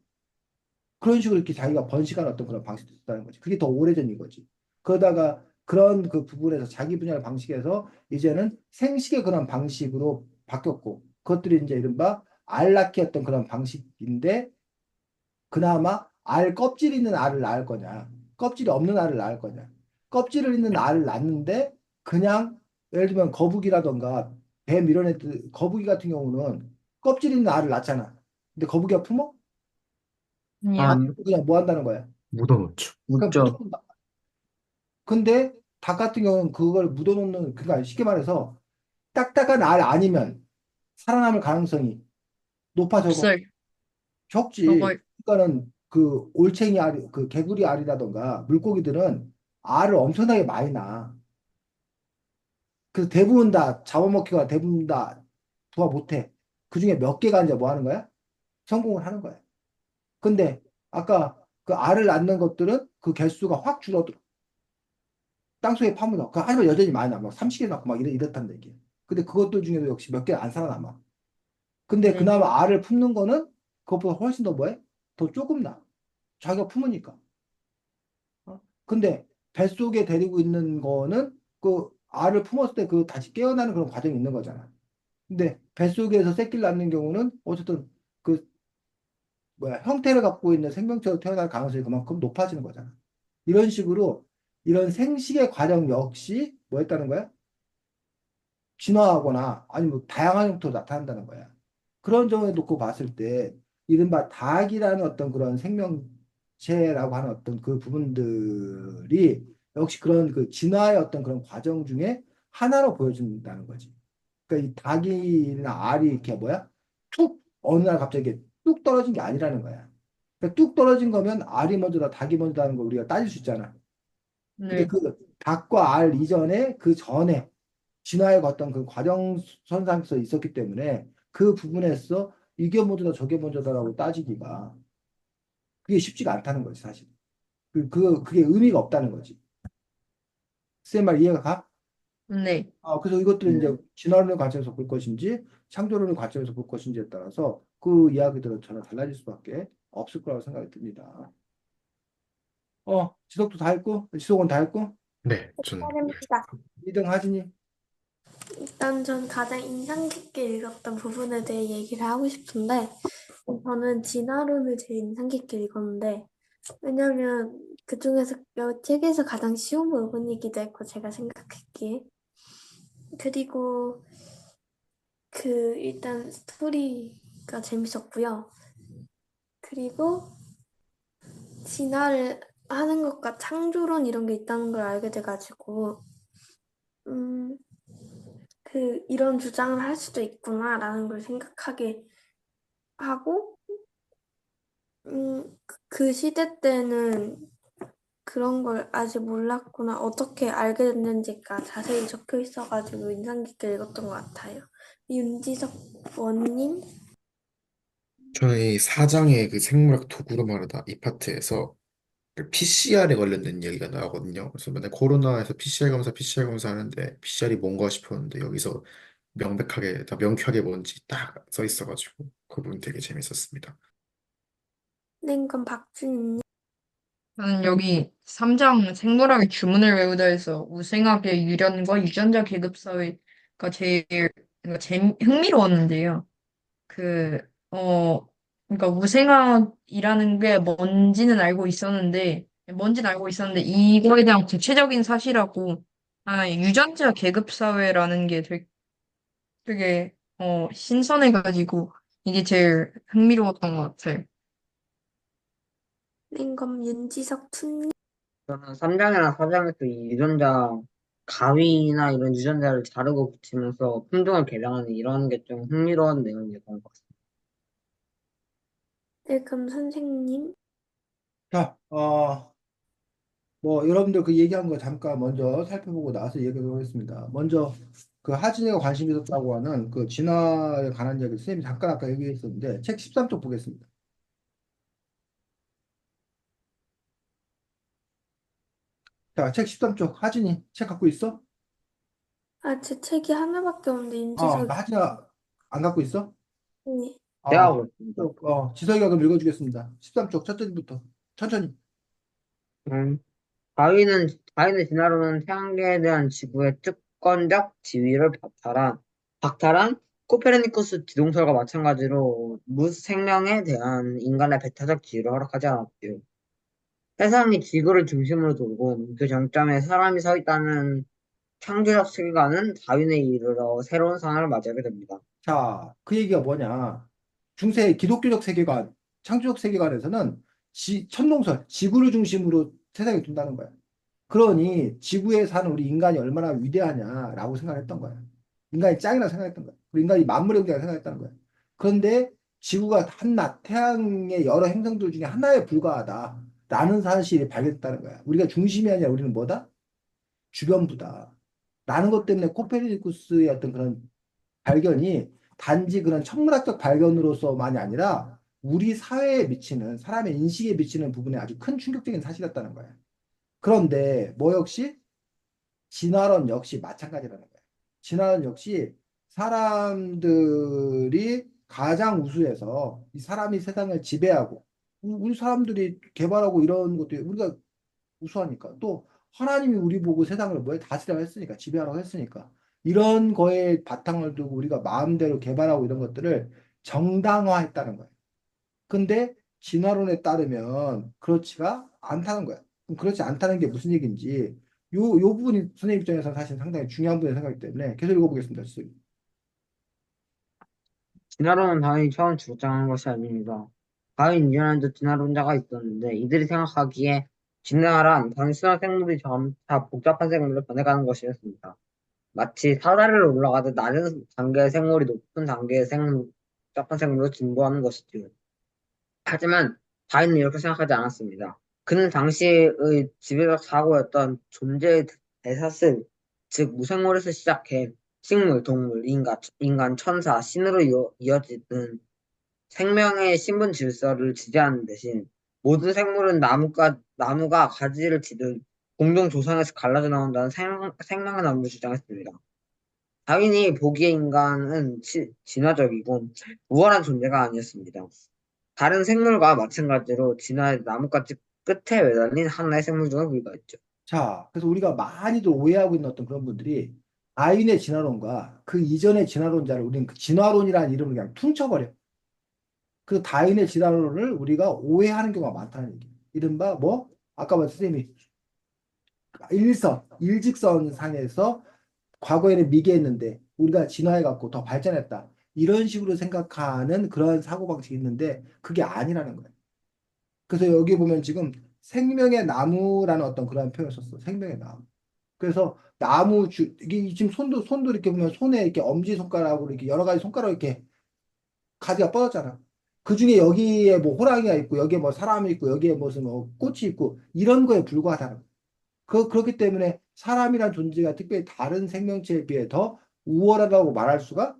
그런 식으로 이렇게 자기가 번식하는 어떤 그런 방식도 있다는 거지. 그게 더 오래전 이거지. 그러다가 그런 그 부분에서 자기 분야의 방식에서 이제는 생식의 그런 방식으로 바뀌었고, 그것들이 이제 이른바 알 낳기 어떤 그런 방식인데, 그나마 알 껍질 있는 알을 낳을 거냐, 껍질이 없는 알을 낳을 거냐. 껍질을 있는 알을 낳는데 그냥 예를 들면 거북이라던가 뱀 이런 애들, 거북이 같은 경우는 껍질 있는 알을 낳잖아. 근데 거북이가 품어? 아니요. 아, 그냥 뭐 한다는 거야? 묻어놓죠. 그냥 묻죠. 묻어놓는다. 근데 닭 같은 경우는 그걸 묻어놓는, 그러니까 쉽게 말해서 딱딱한 알 아니면 살아남을 가능성이 높아 적어? 없어요. 적지. 저거, 그러니까는 그 올챙이 알, 그 개구리 알이라던가 물고기들은 알을 엄청나게 많이 낳아. 그 대부분 다 잡아먹히거나 대부분 다 부화 못해. 그 중에 몇 개가 이제 뭐 하는 거야? 성공을 하는 거야. 근데 아까 그 알을 낳는 것들은 그 개수가 확 줄어들어. 땅속에 파묻어. 하지만 여전히 많이 남아. 30개 낳고 막 이렇단 얘기야. 근데 그것들 중에도 역시 몇 개 안 살아남아. 근데 네. 그나마 알을 품는 거는 그것보다 훨씬 더 뭐해? 더 조금 나. 자기가 품으니까. 어? 근데 뱃속에 데리고 있는 거는 그 알을 품었을 때 그 다시 깨어나는 그런 과정이 있는 거잖아. 근데 뱃속에서 새끼를 낳는 경우는 어쨌든 그 뭐야 형태를 갖고 있는 생명체로 태어날 가능성이 그만큼 높아지는 거잖아. 이런 식으로 이런 생식의 과정 역시 뭐 했다는 거야? 진화하거나 아니면 뭐 다양한 형태로 나타난다는 거야. 그런 점을 놓고 봤을 때 이른바 닭이라는 어떤 그런 생명체라고 하는 어떤 그 부분들이 역시 그런 그 진화의 어떤 그런 과정 중에 하나로 보여준다는 거지. 그러니까 이 닭이나 알이 이렇게 뭐야? 툭 어느 날 갑자기 뚝 떨어진 게 아니라는 거야. 그러니까 뚝 떨어진 거면 알이 먼저다 닭이 먼저다는 걸 우리가 따질 수 있잖아. 근데 네. 그 닭과 알 이전에 그 전에 진화의 어떤 그 과정 선상에서 있었기 때문에 그 부분에서 이게 먼저다 저게 먼저다라고 따지기가 그게 쉽지가 않다는 거지 사실. 그게 의미가 없다는 거지. 쌤 말 이해가 가? 네. 그래서 이것들은 네. 이제 진화론의 관점에서 볼 것인지 창조론의 관점에서 볼 것인지에 따라서 그 이야기들은 전혀 달라질 수밖에 없을 거라고 생각이 듭니다. 지석도 다 했고 지석은 다 했고 네, 전 축하드립니다. 2등 하진이. 일단 전 가장 인상 깊게 읽었던 부분에 대해 얘기를 하고 싶은데, 저는 진화론을 제일 인상 깊게 읽었는데, 왜냐면 그 중에서 이 책에서 가장 쉬운 부분이기도 했고, 제가 생각했기에. 그리고 일단 스토리가 재밌었고요. 그리고 진화를 하는 것과 창조론 이런 게 있다는 걸 알게 돼가지고, 음, 이런 주장을 할 수도 있구나라는 걸 생각하게 하고, 그 시대 때는 그런 걸 아직 몰랐구나, 어떻게 알게 됐는지가 자세히 적혀 있어가지고 인상 깊게 읽었던 것 같아요. 윤지석 원님? 저희 사장의 그 생물학 도구로 말하다 이 파트에서 그 PCR에 관련된 이야기가 나오거든요. 그래서 맨날 코로나에서 PCR 검사 하는데 PCR이 뭔가 싶었는데 여기서 명백하게, 다 명쾌하게 뭔지 딱 써 있어가지고 그 부분 되게 재밌었습니다. 랭건 박준님? 저는 여기 3장 생물학의 주문을 외우다에서 우생학의 유전과 유전자 계급 사회가 제일 그러니까 흥미로웠는데요. 그, 그러니까 우생학이라는 게 뭔지는 알고 있었는데, 이거에 대한 구체적인 사실하고, 유전자 계급 사회라는 게 되게, 신선해가지고, 이게 제일 흥미로웠던 것 같아요. 랭건 윤지석 투님? 저는 3장이나 4장에서 이 유전자, 가위나 이런 유전자를 자르고 붙이면서 품종을 개량하는 이런 게 좀 흥미로운 내용이었던 것 같습니다. 랭건 선생님? 자, 뭐 여러분들 그 얘기한 거 잠깐 먼저 살펴보고 나서 얘기하도록 하겠습니다. 먼저 그 하진이가 관심 있었다고 하는 그 진화에 관한 이야기 선생님이 잠깐 아까 얘기했었는데 책 13쪽 보겠습니다. 자, 책 13쪽 하진이 책 갖고 있어? 제 책이 하나밖에 없는데 나 하진아 안 갖고 있어? 네. 제가 아, 하고 있습니다. 지석이가 그럼 읽어주겠습니다. 13쪽 첫 줄부터 천천히. 음, 다윈의 진화론은 태양계에 대한 지구의 특권적 지위를 박탈한 코페르니쿠스 지동설과 마찬가지로 무생명에 대한 인간의 배타적 지위를 허락하지 않았지요. 세상이 지구를 중심으로 돌고 그 정점에 사람이 서 있다는 창조적 세계관은 다윈에 이르러 새로운 상황을 맞이하게 됩니다. 자, 그 얘기가 뭐냐? 중세 기독교적 세계관, 창조적 세계관에서는 천동설, 지구를 중심으로 세상이 둔다는 거야. 그러니 지구에 사는 우리 인간이 얼마나 위대하냐라고 생각했던 거야. 인간이 짱이라고 생각했던 거야. 그리고 인간이 만물의 영장이라고 생각했다는 거야. 그런데 지구가 한낱 태양의 여러 행성들 중에 하나에 불과하다라는 사실이 발견됐다는 거야. 우리가 중심이 아니라 우리는 뭐다? 주변부다. 라는 것 때문에 코페르니쿠스의 어떤 그런 발견이 단지 그런 천문학적 발견으로서만이 아니라 우리 사회에 미치는 사람의 인식에 미치는 부분에 아주 큰 충격적인 사실이었다는 거야. 그런데 뭐 역시 진화론 역시 마찬가지라는 거예요. 진화론 역시 사람들이 가장 우수해서 이 사람이 세상을 지배하고 우리 사람들이 개발하고 이런 것도 우리가 우수하니까 또 하나님이 우리 보고 세상을 뭐에 다스리라고 했으니까 지배하라고 했으니까 이런 거에 바탕을 두고 우리가 마음대로 개발하고 이런 것들을 정당화했다는 거예요. 근데 진화론에 따르면 그렇지가 않다는 거야. 그럼 그렇지 않다는 게 무슨 얘기인지 요 부분이 선생님 입장에서 사실 상당히 중요한 부분이 생각이기 때문에 계속 읽어보겠습니다. 선생님. 진화론은 다윈이 처음 주장한 것이 아닙니다. 다윈 이전에도 진화론자가 있었는데 이들이 생각하기에 진화란 단순한 생물이 점차 복잡한 생물로 변해가는 것이었습니다. 마치 사다리를 올라가듯 낮은 단계의 생물이 높은 단계의 복잡한 생물로 진보하는 것이지요. 하지만 다윈은 이렇게 생각하지 않았습니다. 그는 당시의 지배적 사고였던 존재의 대사슬, 즉 무생물에서 시작해 식물, 동물, 인간, 천사, 신으로 이어지는 생명의 신분 질서를 지지하는 대신 모든 생물은 나무가 가지를 치듯 공동 조상에서 갈라져 나온다는 생명의 나무를 주장했습니다. 다윈이 보기에 인간은 진화적이고 우월한 존재가 아니었습니다. 다른 생물과 마찬가지로 진화의 나뭇가지 끝에 매달린 하나의 생물 중에 불과했죠. 자, 그래서 우리가 많이들 오해하고 있는 어떤 그런 분들이 아인의 진화론과 그 이전의 진화론자를 우리는 그 진화론이라는 이름을 그냥 퉁쳐버려. 그 다인의 진화론을 우리가 오해하는 경우가 많다는 얘기예요. 이른바 뭐 아까 선생님이 일직선 상에서 과거에는 미개했는데 우리가 진화해 갖고 더 발전했다. 이런 식으로 생각하는 그런 사고방식이 있는데 그게 아니라는 거예요. 그래서 여기 보면 지금 생명의 나무라는 어떤 그런 표현을 썼어. 생명의 나무. 그래서 이게 지금 손도 이렇게 보면 손에 이렇게 엄지손가락으로 이렇게 여러 가지 손가락 이렇게 가지가 뻗었잖아. 그 중에 여기에 뭐 호랑이가 있고 여기에 뭐 사람이 있고 여기에 무슨 뭐 꽃이 있고 이런 거에 불과하다는 거예요. 그렇기 때문에 사람이란 존재가 특별히 다른 생명체에 비해 더 우월하다고 말할 수가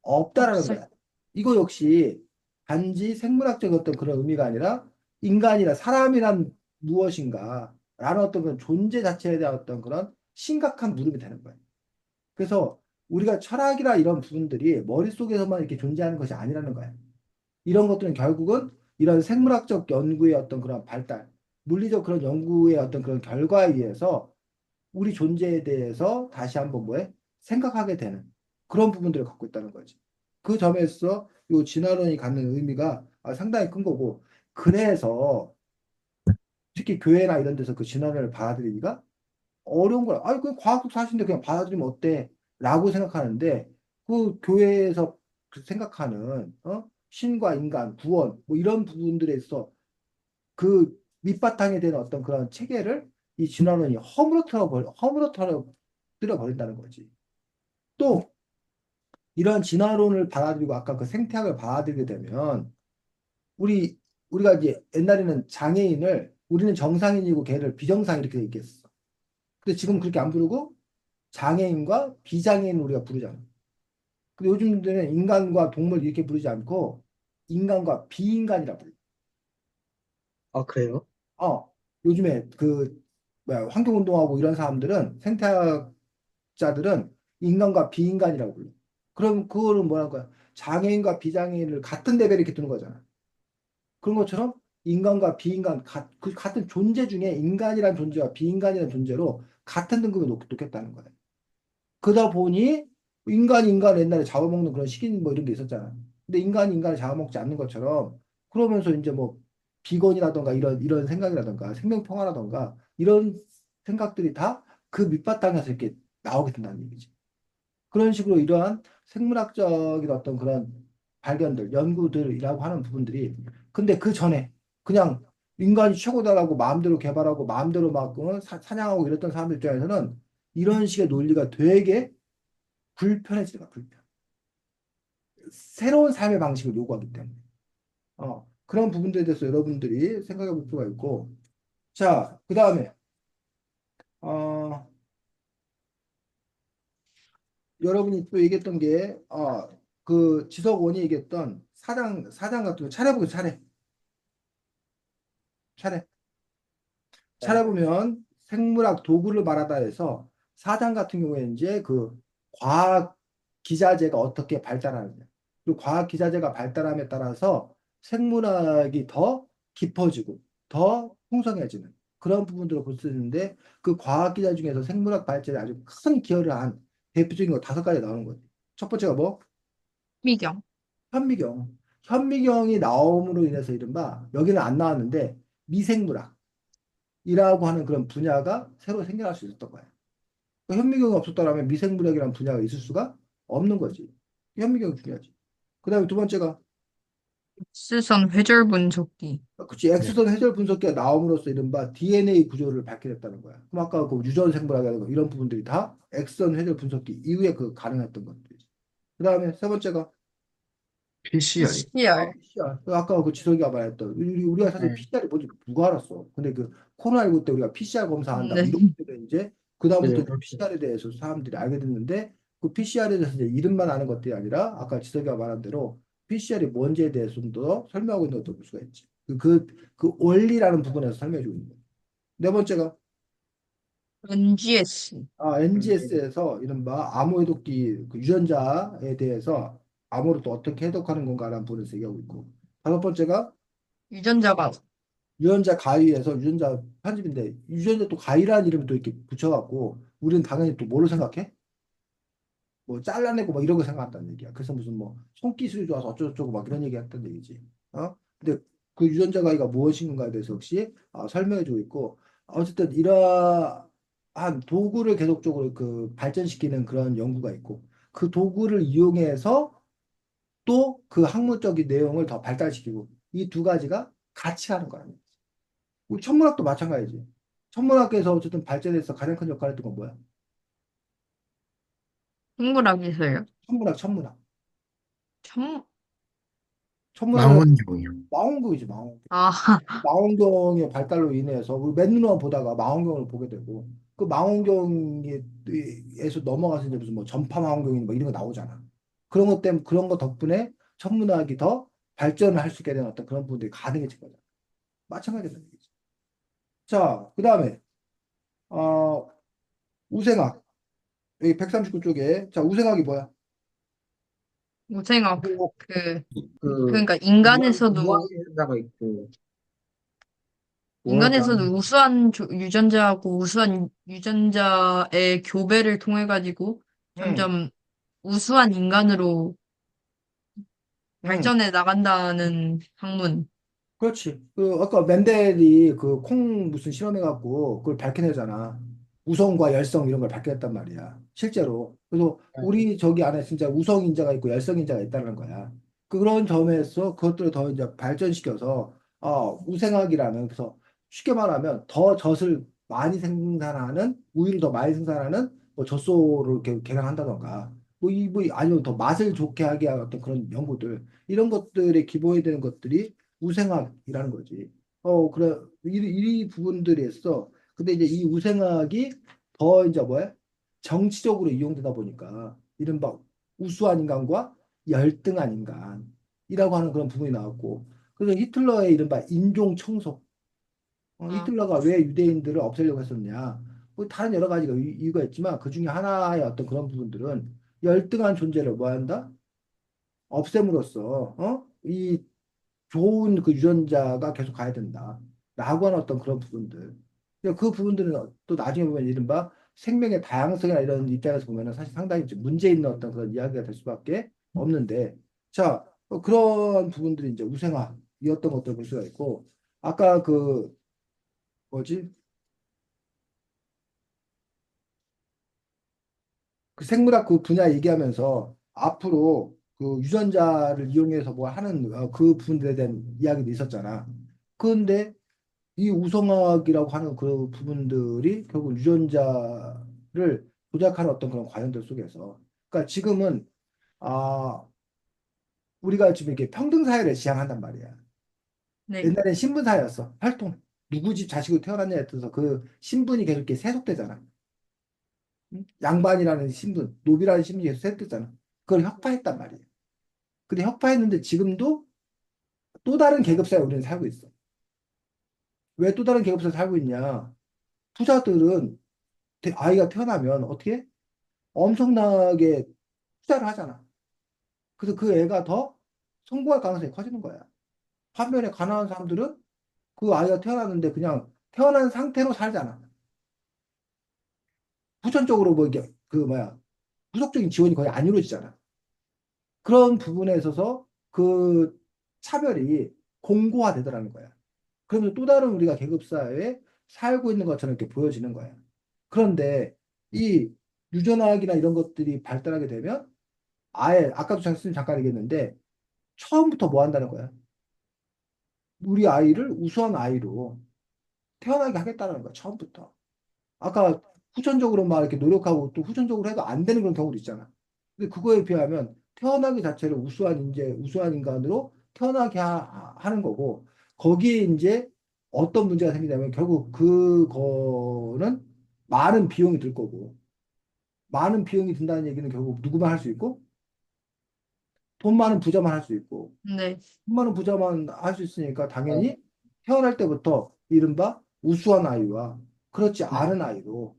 없다라는 없어요. 거야. 이거 역시 단지 생물학적 어떤 그런 의미가 아니라 인간이나 사람이란 무엇인가 라는 어떤 그런 존재 자체에 대한 어떤 그런 심각한 물음이 되는 거예요. 그래서 우리가 철학이나 이런 부분들이 머릿속에서만 이렇게 존재하는 것이 아니라는 거예요. 이런 것들은 결국은 이런 생물학적 연구의 어떤 그런 발달, 물리적 그런 연구의 어떤 그런 결과에 의해서 우리 존재에 대해서 다시 한번 생각하게 되는 그런 부분들을 갖고 있다는 거지. 그 점에서 이 진화론이 갖는 의미가 상당히 큰 거고, 그래서 특히 교회나 이런 데서 그 진화론을 받아들이기가 어려운 거야. 아니, 그 과학적 사실인데 그냥 받아들이면 어때? 라고 생각하는데, 그 교회에서 그 생각하는, 신과 인간, 구원, 뭐 이런 부분들에 있어 그 밑바탕에 대한 어떤 그런 체계를 이 진화론이 허물어뜨려 버린다는 거지. 또, 이런 진화론을 받아들이고 아까 그 생태학을 받아들이게 되면, 우리, 우리가 이제 옛날에는 장애인을 우리는 정상인이고 걔를 비정상 이렇게 얘기했어. 근데 지금 그렇게 안 부르고 장애인과 비장애인 우리가 부르잖아. 근데 요즘들은 인간과 동물 이렇게 부르지 않고 인간과 비인간이라 불러. 아, 그래요? 요즘에 그 뭐야, 환경운동하고 이런 사람들은 생태학자들은 인간과 비인간이라고 불러. 그럼 그거는 뭐랄까? 장애인과 비장애인을 같은 레벨에 이렇게 두는 거잖아. 그런 것처럼 인간과 비인간, 그 같은 존재 중에 인간이란 존재와 비인간이란 존재로 같은 등급에 놓겠다는 거예요. 그러다 보니 인간 옛날에 잡아먹는 그런 식인 뭐 이런 게 있었잖아. 근데 인간을 잡아먹지 않는 것처럼 그러면서 이제 뭐 비건이라던가 이런 생각이라던가 생명평화라던가 이런 생각들이 다 그 밑바탕에서 이렇게 나오게 된다는 얘기지. 그런 식으로 이러한 생물학적인 어떤 그런 발견들, 연구들이라고 하는 부분들이 근데 그 전에 그냥 인간이 최고다라고 마음대로 개발하고 마음대로 막 사냥하고 이랬던 사람들 입장에서는 이런 식의 논리가 되게 불편해지는 거야, 불편. 새로운 삶의 방식을 요구하기 때문에. 그런 부분들에 대해서 여러분들이 생각해 볼 필요가 있고. 자, 그 다음에, 어, 여러분이 또 얘기했던 게, 그 지석원이 얘기했던 사장 같은 거 차려보고 차례. 네. 찾아보면 생물학 도구를 말하다 해서 사장 같은 경우에 이제 그 과학 기자재가 어떻게 발달하느냐. 그 과학 기자재가 발달함에 따라서 생물학이 더 깊어지고 더 풍성해지는 그런 부분들을 볼 수 있는데 그 과학 기자 중에서 생물학 발전에 아주 큰 기여를 한 대표적인 거 5가지 나오는 거예요. 첫 번째가 뭐? 미경. 현미경. 현미경이 나옴으로 인해서 이른바 여기는 안 나왔는데 미생물학. 이라고 하는 그런 분야가 새로 생겨날 수 있었던 거예요. 그러니까 현미경이 없었다면 미생물학이라는 분야가 있을 수가 없는 거지. 현미경이 중요하지. 그 다음에 두 번째가, 수선 회절 분석기. 그치, 네. 엑스선 해절 분석기가 나옴으로써 이른바 DNA 구조를 밝혀냈다는 거야. 그럼 아까 그 유전 생물학이라는 거, 이런 부분들이 다 엑스선 해절 분석기 이후에 그 가능했던 것들이지. 그 다음에 세 번째가, PCR. PCR. PCR. 아까 그 지석이가 말했던, 우리가 사실 네. PCR이 뭔지 누가 알았어. 근데 그 코로나19 때 우리가 PCR 검사한다. 뭐 네. 이런 것들을 이제 그다음부터 그죠, 이제 그렇죠. PCR에 대해서 사람들이 알게 됐는데 그 PCR에 대해서 이제 이름만 아는 것들이 아니라 아까 지석이가 말한 대로 PCR이 뭔지에 대해서 좀 더 설명하고 있는 것도 볼 수가 있지. 그 원리라는 부분에서 설명해주고 있는 거야. 네 번째가 NGS. NGS에서 이른바 암호 해독기 그 유전자에 대해서 암호를 또 어떻게 해독하는 건가라는 부분에서 얘기하고 있고 다섯 번째가 유전자가 유전자 가위에서 유전자 편집인데 유전자 또 가위라는 이름을 또 이렇게 붙여갖고 우리는 당연히 또 뭐로 생각해? 뭐 잘라내고 막 이런 거 생각한다는 얘기야. 그래서 무슨 뭐 손기술이 좋아서 어쩌고저쩌고 막 이런 얘기 했다는 얘기지. 근데 그 유전자 가위가 무엇인가에 대해서 역시 설명해주고 있고 어쨌든 이러한 도구를 계속적으로 그 발전시키는 그런 연구가 있고 그 도구를 이용해서 또 그 학문적인 내용을 더 발달시키고 이 두 가지가 같이 가는 거야. 우리 천문학도 마찬가지지. 천문학에서 어쨌든 발전해서 가장 큰 역할을 했던 건 뭐야? 생물학에서요. 천문학. 참, 천문학은 망원경이요. 망원경이지, 망원경. 아, 망원경의 발달로 인해서 우리 맨눈만 보다가 망원경을 보게 되고 그 망원경에서 넘어가서 이제 무슨 뭐 전파 망원경이 뭐 이런 거 나오잖아. 그런 것 때문에 그런 거 덕분에 천문학이 더 발전을 할 수 있게 되는 어떤 그런 부분들이 가능해진 거죠. 마찬가지다 얘기지. 자, 그 다음에 어, 우생학 여기 139쪽에 자 우생학이 뭐야? 우생학. 뭐, 그, 그러니까 무한 유전자가 있고, 뭐랄까, 인간에서도 우수한 유전자하고 우수한 유전자의 교배를 통해 가지고 응, 점점 우수한 인간으로 응. 발전해 나간다는 학문. 그렇지. 그 아까 맨델이 그 콩 무슨 실험해갖고 그걸 밝혀내잖아. 우성과 열성 이런 걸 밝혀냈단 말이야. 실제로. 그래서 우리 저기 안에 진짜 우성 인자가 있고 열성 인자가 있다는 거야. 그런 점에서 그것들을 더 이제 발전시켜서 우생학이라는 그래서 쉽게 말하면 더 젖을 많이 생산하는 우유를 더 많이 생산하는 뭐 젖소를 이렇게 개량한다던가 아니면 더 맛을 좋게 하게 하는 어떤 그런 연구들 이런 것들의 기본이 되는 것들이 우생학이라는 거지. 그래. 이 부분들이 있어. 근데 이제 이 우생학이 더 이제 뭐야? 정치적으로 이용되다 보니까 이른바 우수한 인간과 열등한 인간이라고 하는 그런 부분이 나왔고. 그래서 히틀러의 이른바 인종 청소. 히틀러가 왜 유대인들을 없애려고 했었냐? 뭐 다른 여러 가지가 이유가 있지만 그 중에 하나의 어떤 그런 부분들은 열등한 존재를 뭐 한다? 없앰으로써 이 좋은 그 유전자가 계속 가야 된다. 라고 하는 어떤 그런 부분들. 근데 그 부분들은 또 나중에 보면 이른바 생명의 다양성이나 이런 입장에서 보면은 사실 상당히 좀 문제 있는 어떤 그런 이야기가 될 수밖에 없는데, 자, 그런 부분들이 이제 우생학이었던 것들 볼 수가 있고, 아까 그, 뭐지? 그 생물학 그 분야 얘기하면서 앞으로 그 유전자를 이용해서 뭐 하는 그 부분들에 대한 이야기도 있었잖아. 그런데 이 우성학이라고 하는 그 부분들이 결국 유전자를 조작하는 어떤 그런 과정들 속에서 그러니까 지금은 아 우리가 지금 이렇게 평등 사회를 지향한단 말이야. 네. 옛날엔 신분 사회였어. 활동. 누구 집 자식으로 태어났냐에 따라서 그 신분이 계속 이렇게 세속되잖아. 응? 양반이라는 신분, 노비라는 신분이 계속 세속되잖아. 그걸 혁파했단 말이야. 근데 혁파했는데 지금도 또 다른 계급 사회에 우리는 살고 있어. 왜 또 다른 계급 사회에 살고 있냐? 부자들은 아이가 태어나면 어떻게 해? 엄청나게 투자를 하잖아. 그래서 그 애가 더 성공할 가능성이 커지는 거야. 반면에 가난한 사람들은 그 아이가 태어났는데 그냥 태어난 상태로 살잖아. 후천적으로 뭐 이게 그 뭐야 후속적인 지원이 거의 안 이루어지잖아. 그런 부분에 있어서 그 차별이 공고화되더라는 거야. 그러면 또 다른 우리가 계급사회에 살고 있는 것처럼 이렇게 보여지는 거야. 그런데 이 유전학이나 이런 것들이 발달하게 되면 아예 아까도 잠깐 얘기했는데 처음부터 뭐 한다는 거야? 우리 아이를 우수한 아이로 태어나게 하겠다는 거야, 처음부터. 아까 후천적으로 막 이렇게 노력하고 또 후천적으로 해도 안 되는 그런 경우도 있잖아. 근데 그거에 비하면 태어나기 자체를 우수한 인재, 우수한 인간으로 태어나게 하는 거고, 거기에 이제 어떤 문제가 생기냐면 결국 그거는 많은 비용이 들 거고, 많은 비용이 든다는 얘기는 결국 누구만 할 수 있고, 돈 많은 부자만 할 수 있고, 네. 수많은 부자만 할 수 있으니까 당연히 태어날 때부터 이른바 우수한 아이와 그렇지 네, 않은 아이로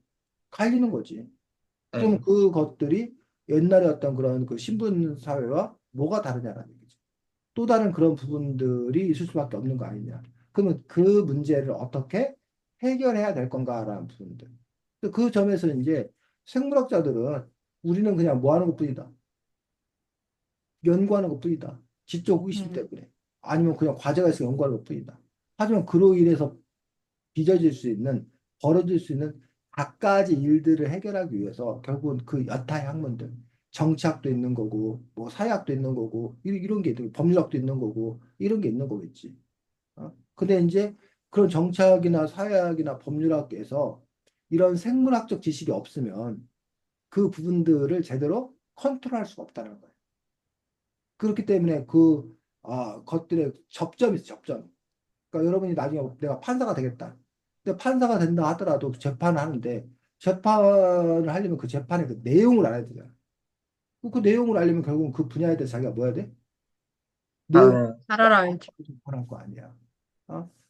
갈리는 거지. 그럼 네. 그것들이 옛날에 어떤 그런 그 신분 사회와 뭐가 다르냐라는 얘기죠. 또 다른 그런 부분들이 있을 수밖에 없는 거 아니냐. 그러면 그 문제를 어떻게 해결해야 될 건가라는 부분들. 그 점에서 이제 생물학자들은 우리는 그냥 뭐 하는 것뿐이다. 연구하는 것뿐이다. 지적 호기심 음, 때문에. 아니면 그냥 과제가 있어 연구하는 것뿐이다. 하지만 그로 인해서 빚어질 수 있는, 벌어질 수 있는 갖가지 일들을 해결하기 위해서 결국은 그 여타의 학문들, 정치학도 있는 거고, 뭐 사회학도 있는 거고, 이런 게 있고, 법률학도 있는 거고, 이런 게 있는 거겠지. 근데 이제 그런 정치학이나 사회학이나 법률학에서 이런 생물학적 지식이 없으면 그 부분들을 제대로 컨트롤할 수가 없다는 거예요. 그렇기 때문에 것들의 접점이 있어, 접점. 그러니까 여러분이 나중에 내가 판사가 되겠다. 근데 판사가 된다 하더라도 재판을 하는데 재판을 하려면 그 재판의 그 내용을 알아야 되잖아. 그 내용을 알려면 결국은 그 분야에 대해서 자기가 뭐 해야 돼? 아, 내용 네. 잘 알아야죠. 재판할 거 아니야.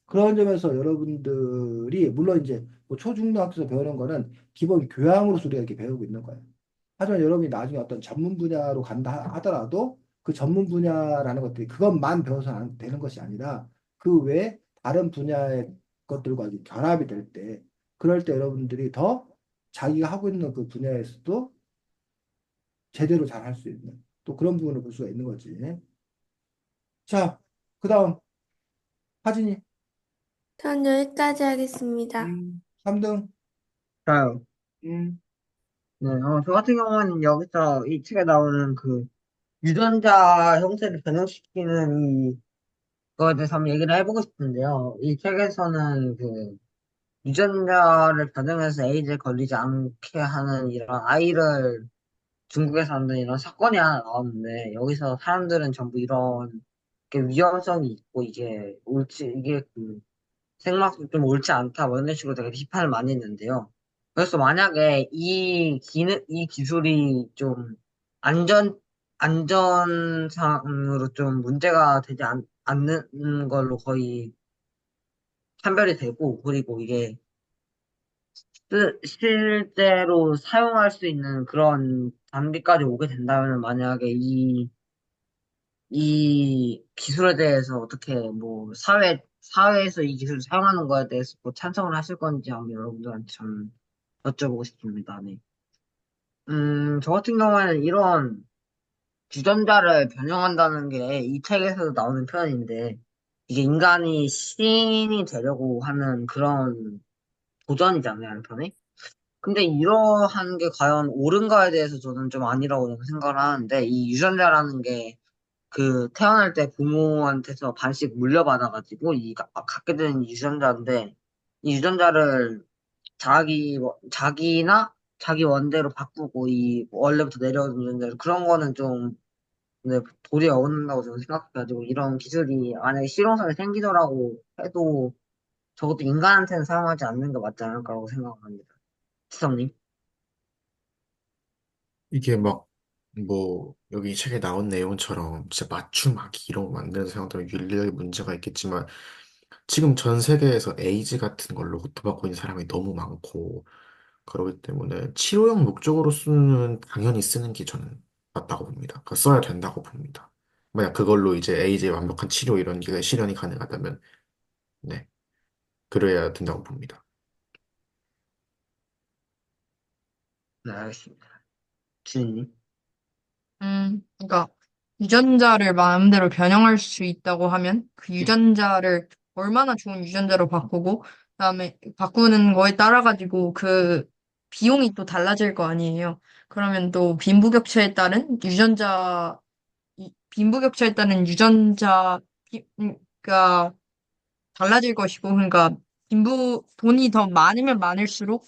그런 점에서 여러분들이 물론 이제 뭐 초중등학교에서 배우는 거는 기본 교양으로서 우리가 이렇게 배우고 있는 거예요. 하지만 여러분이 나중에 어떤 전문 분야로 간다 하더라도 그 전문 분야라는 것들이 그것만 배워서는 안 되는 것이 아니라 그 외에 다른 분야의 것들과 이제 결합이 될 때, 그럴 때 여러분들이 더 자기가 하고 있는 그 분야에서도 제대로 잘 할 수 있는 또 그런 부분을 볼 수가 있는 거지. 자, 그 다음 하진이 전 여기까지 하겠습니다. 3등. 좋아요. 음, 네, 저 같은 경우는 여기서 이 책에 나오는 그 유전자 형태를 변형시키는 이거에 대해서 한번 얘기를 해보고 싶은데요. 이 책에서는 그 유전자를 변형해서 에이즈에 걸리지 않게 하는 이런 아이를 중국에서 만든 이런 사건이 하나 나왔는데 여기서 사람들은 전부 이런 게 위험성이 있고 이게 그 생물학적 좀 옳지 않다 뭐 이런 식으로 되게 비판을 많이 했는데요. 그래서 만약에 이 기술이 좀 안전 안전상으로 좀 문제가 되지 않는 걸로 거의 판별이 되고 그리고 이게 실제로 사용할 수 있는 그런 단계까지 오게 된다면 만약에 이 기술에 대해서 어떻게 뭐 사회에서 이 기술을 사용하는 거에 대해서 뭐 찬성을 하실 건지 한번 여러분들한테 좀 여쭤보고 싶습니다. 네. 저 같은 경우에는 이런 유전자를 변형한다는 게 이 책에서도 나오는 표현인데 이게 인간이 신이 되려고 하는 그런 도전이잖아요, 한편에. 근데 이러한 게 과연 옳은가에 대해서 저는 좀 아니라고 저는 생각을 하는데 이 유전자라는 게 그 태어날 때 부모한테서 반씩 물려받아가지고 갖게 된 유전자인데 이 유전자를 자기나 자기 원대로 바꾸고 이 원래부터 내려온 유전자를 그런 거는 좀 네, 도리에 어긋난다고 저는 생각해가지고 이런 기술이 만약에 실용성이 생기더라고 해도 적어도 인간한테는 사용하지 않는 게 맞지 않을까라고 생각합니다. 지성님. 이게 막, 뭐, 여기 책에 나온 내용처럼 진짜 맞춤하기 이런 거 만드는 사람들은 윤리적인 문제가 있겠지만, 지금 전 세계에서 에이즈 같은 걸로 고통받고 있는 사람이 너무 많고, 그렇기 때문에 치료용 목적으로 쓰는, 당연히 쓰는 게 저는 맞다고 봅니다. 써야 된다고 봅니다. 만약 그걸로 이제 에이즈의 완벽한 치료 이런 게 실현이 가능하다면, 네, 그래야 된다고 봅니다. 네, 알겠습니다. 주인님. 그러니까 유전자를 마음대로 변형할 수 있다고 하면 그 유전자를 얼마나 좋은 유전자로 바꾸고 그다음에 바꾸는 거에 따라 가지고 그 비용이 또 달라질 거 아니에요. 그러면 또 빈부격차에 따른 유전자가 달라질 것이고 그러니까 돈이 더 많으면 많을수록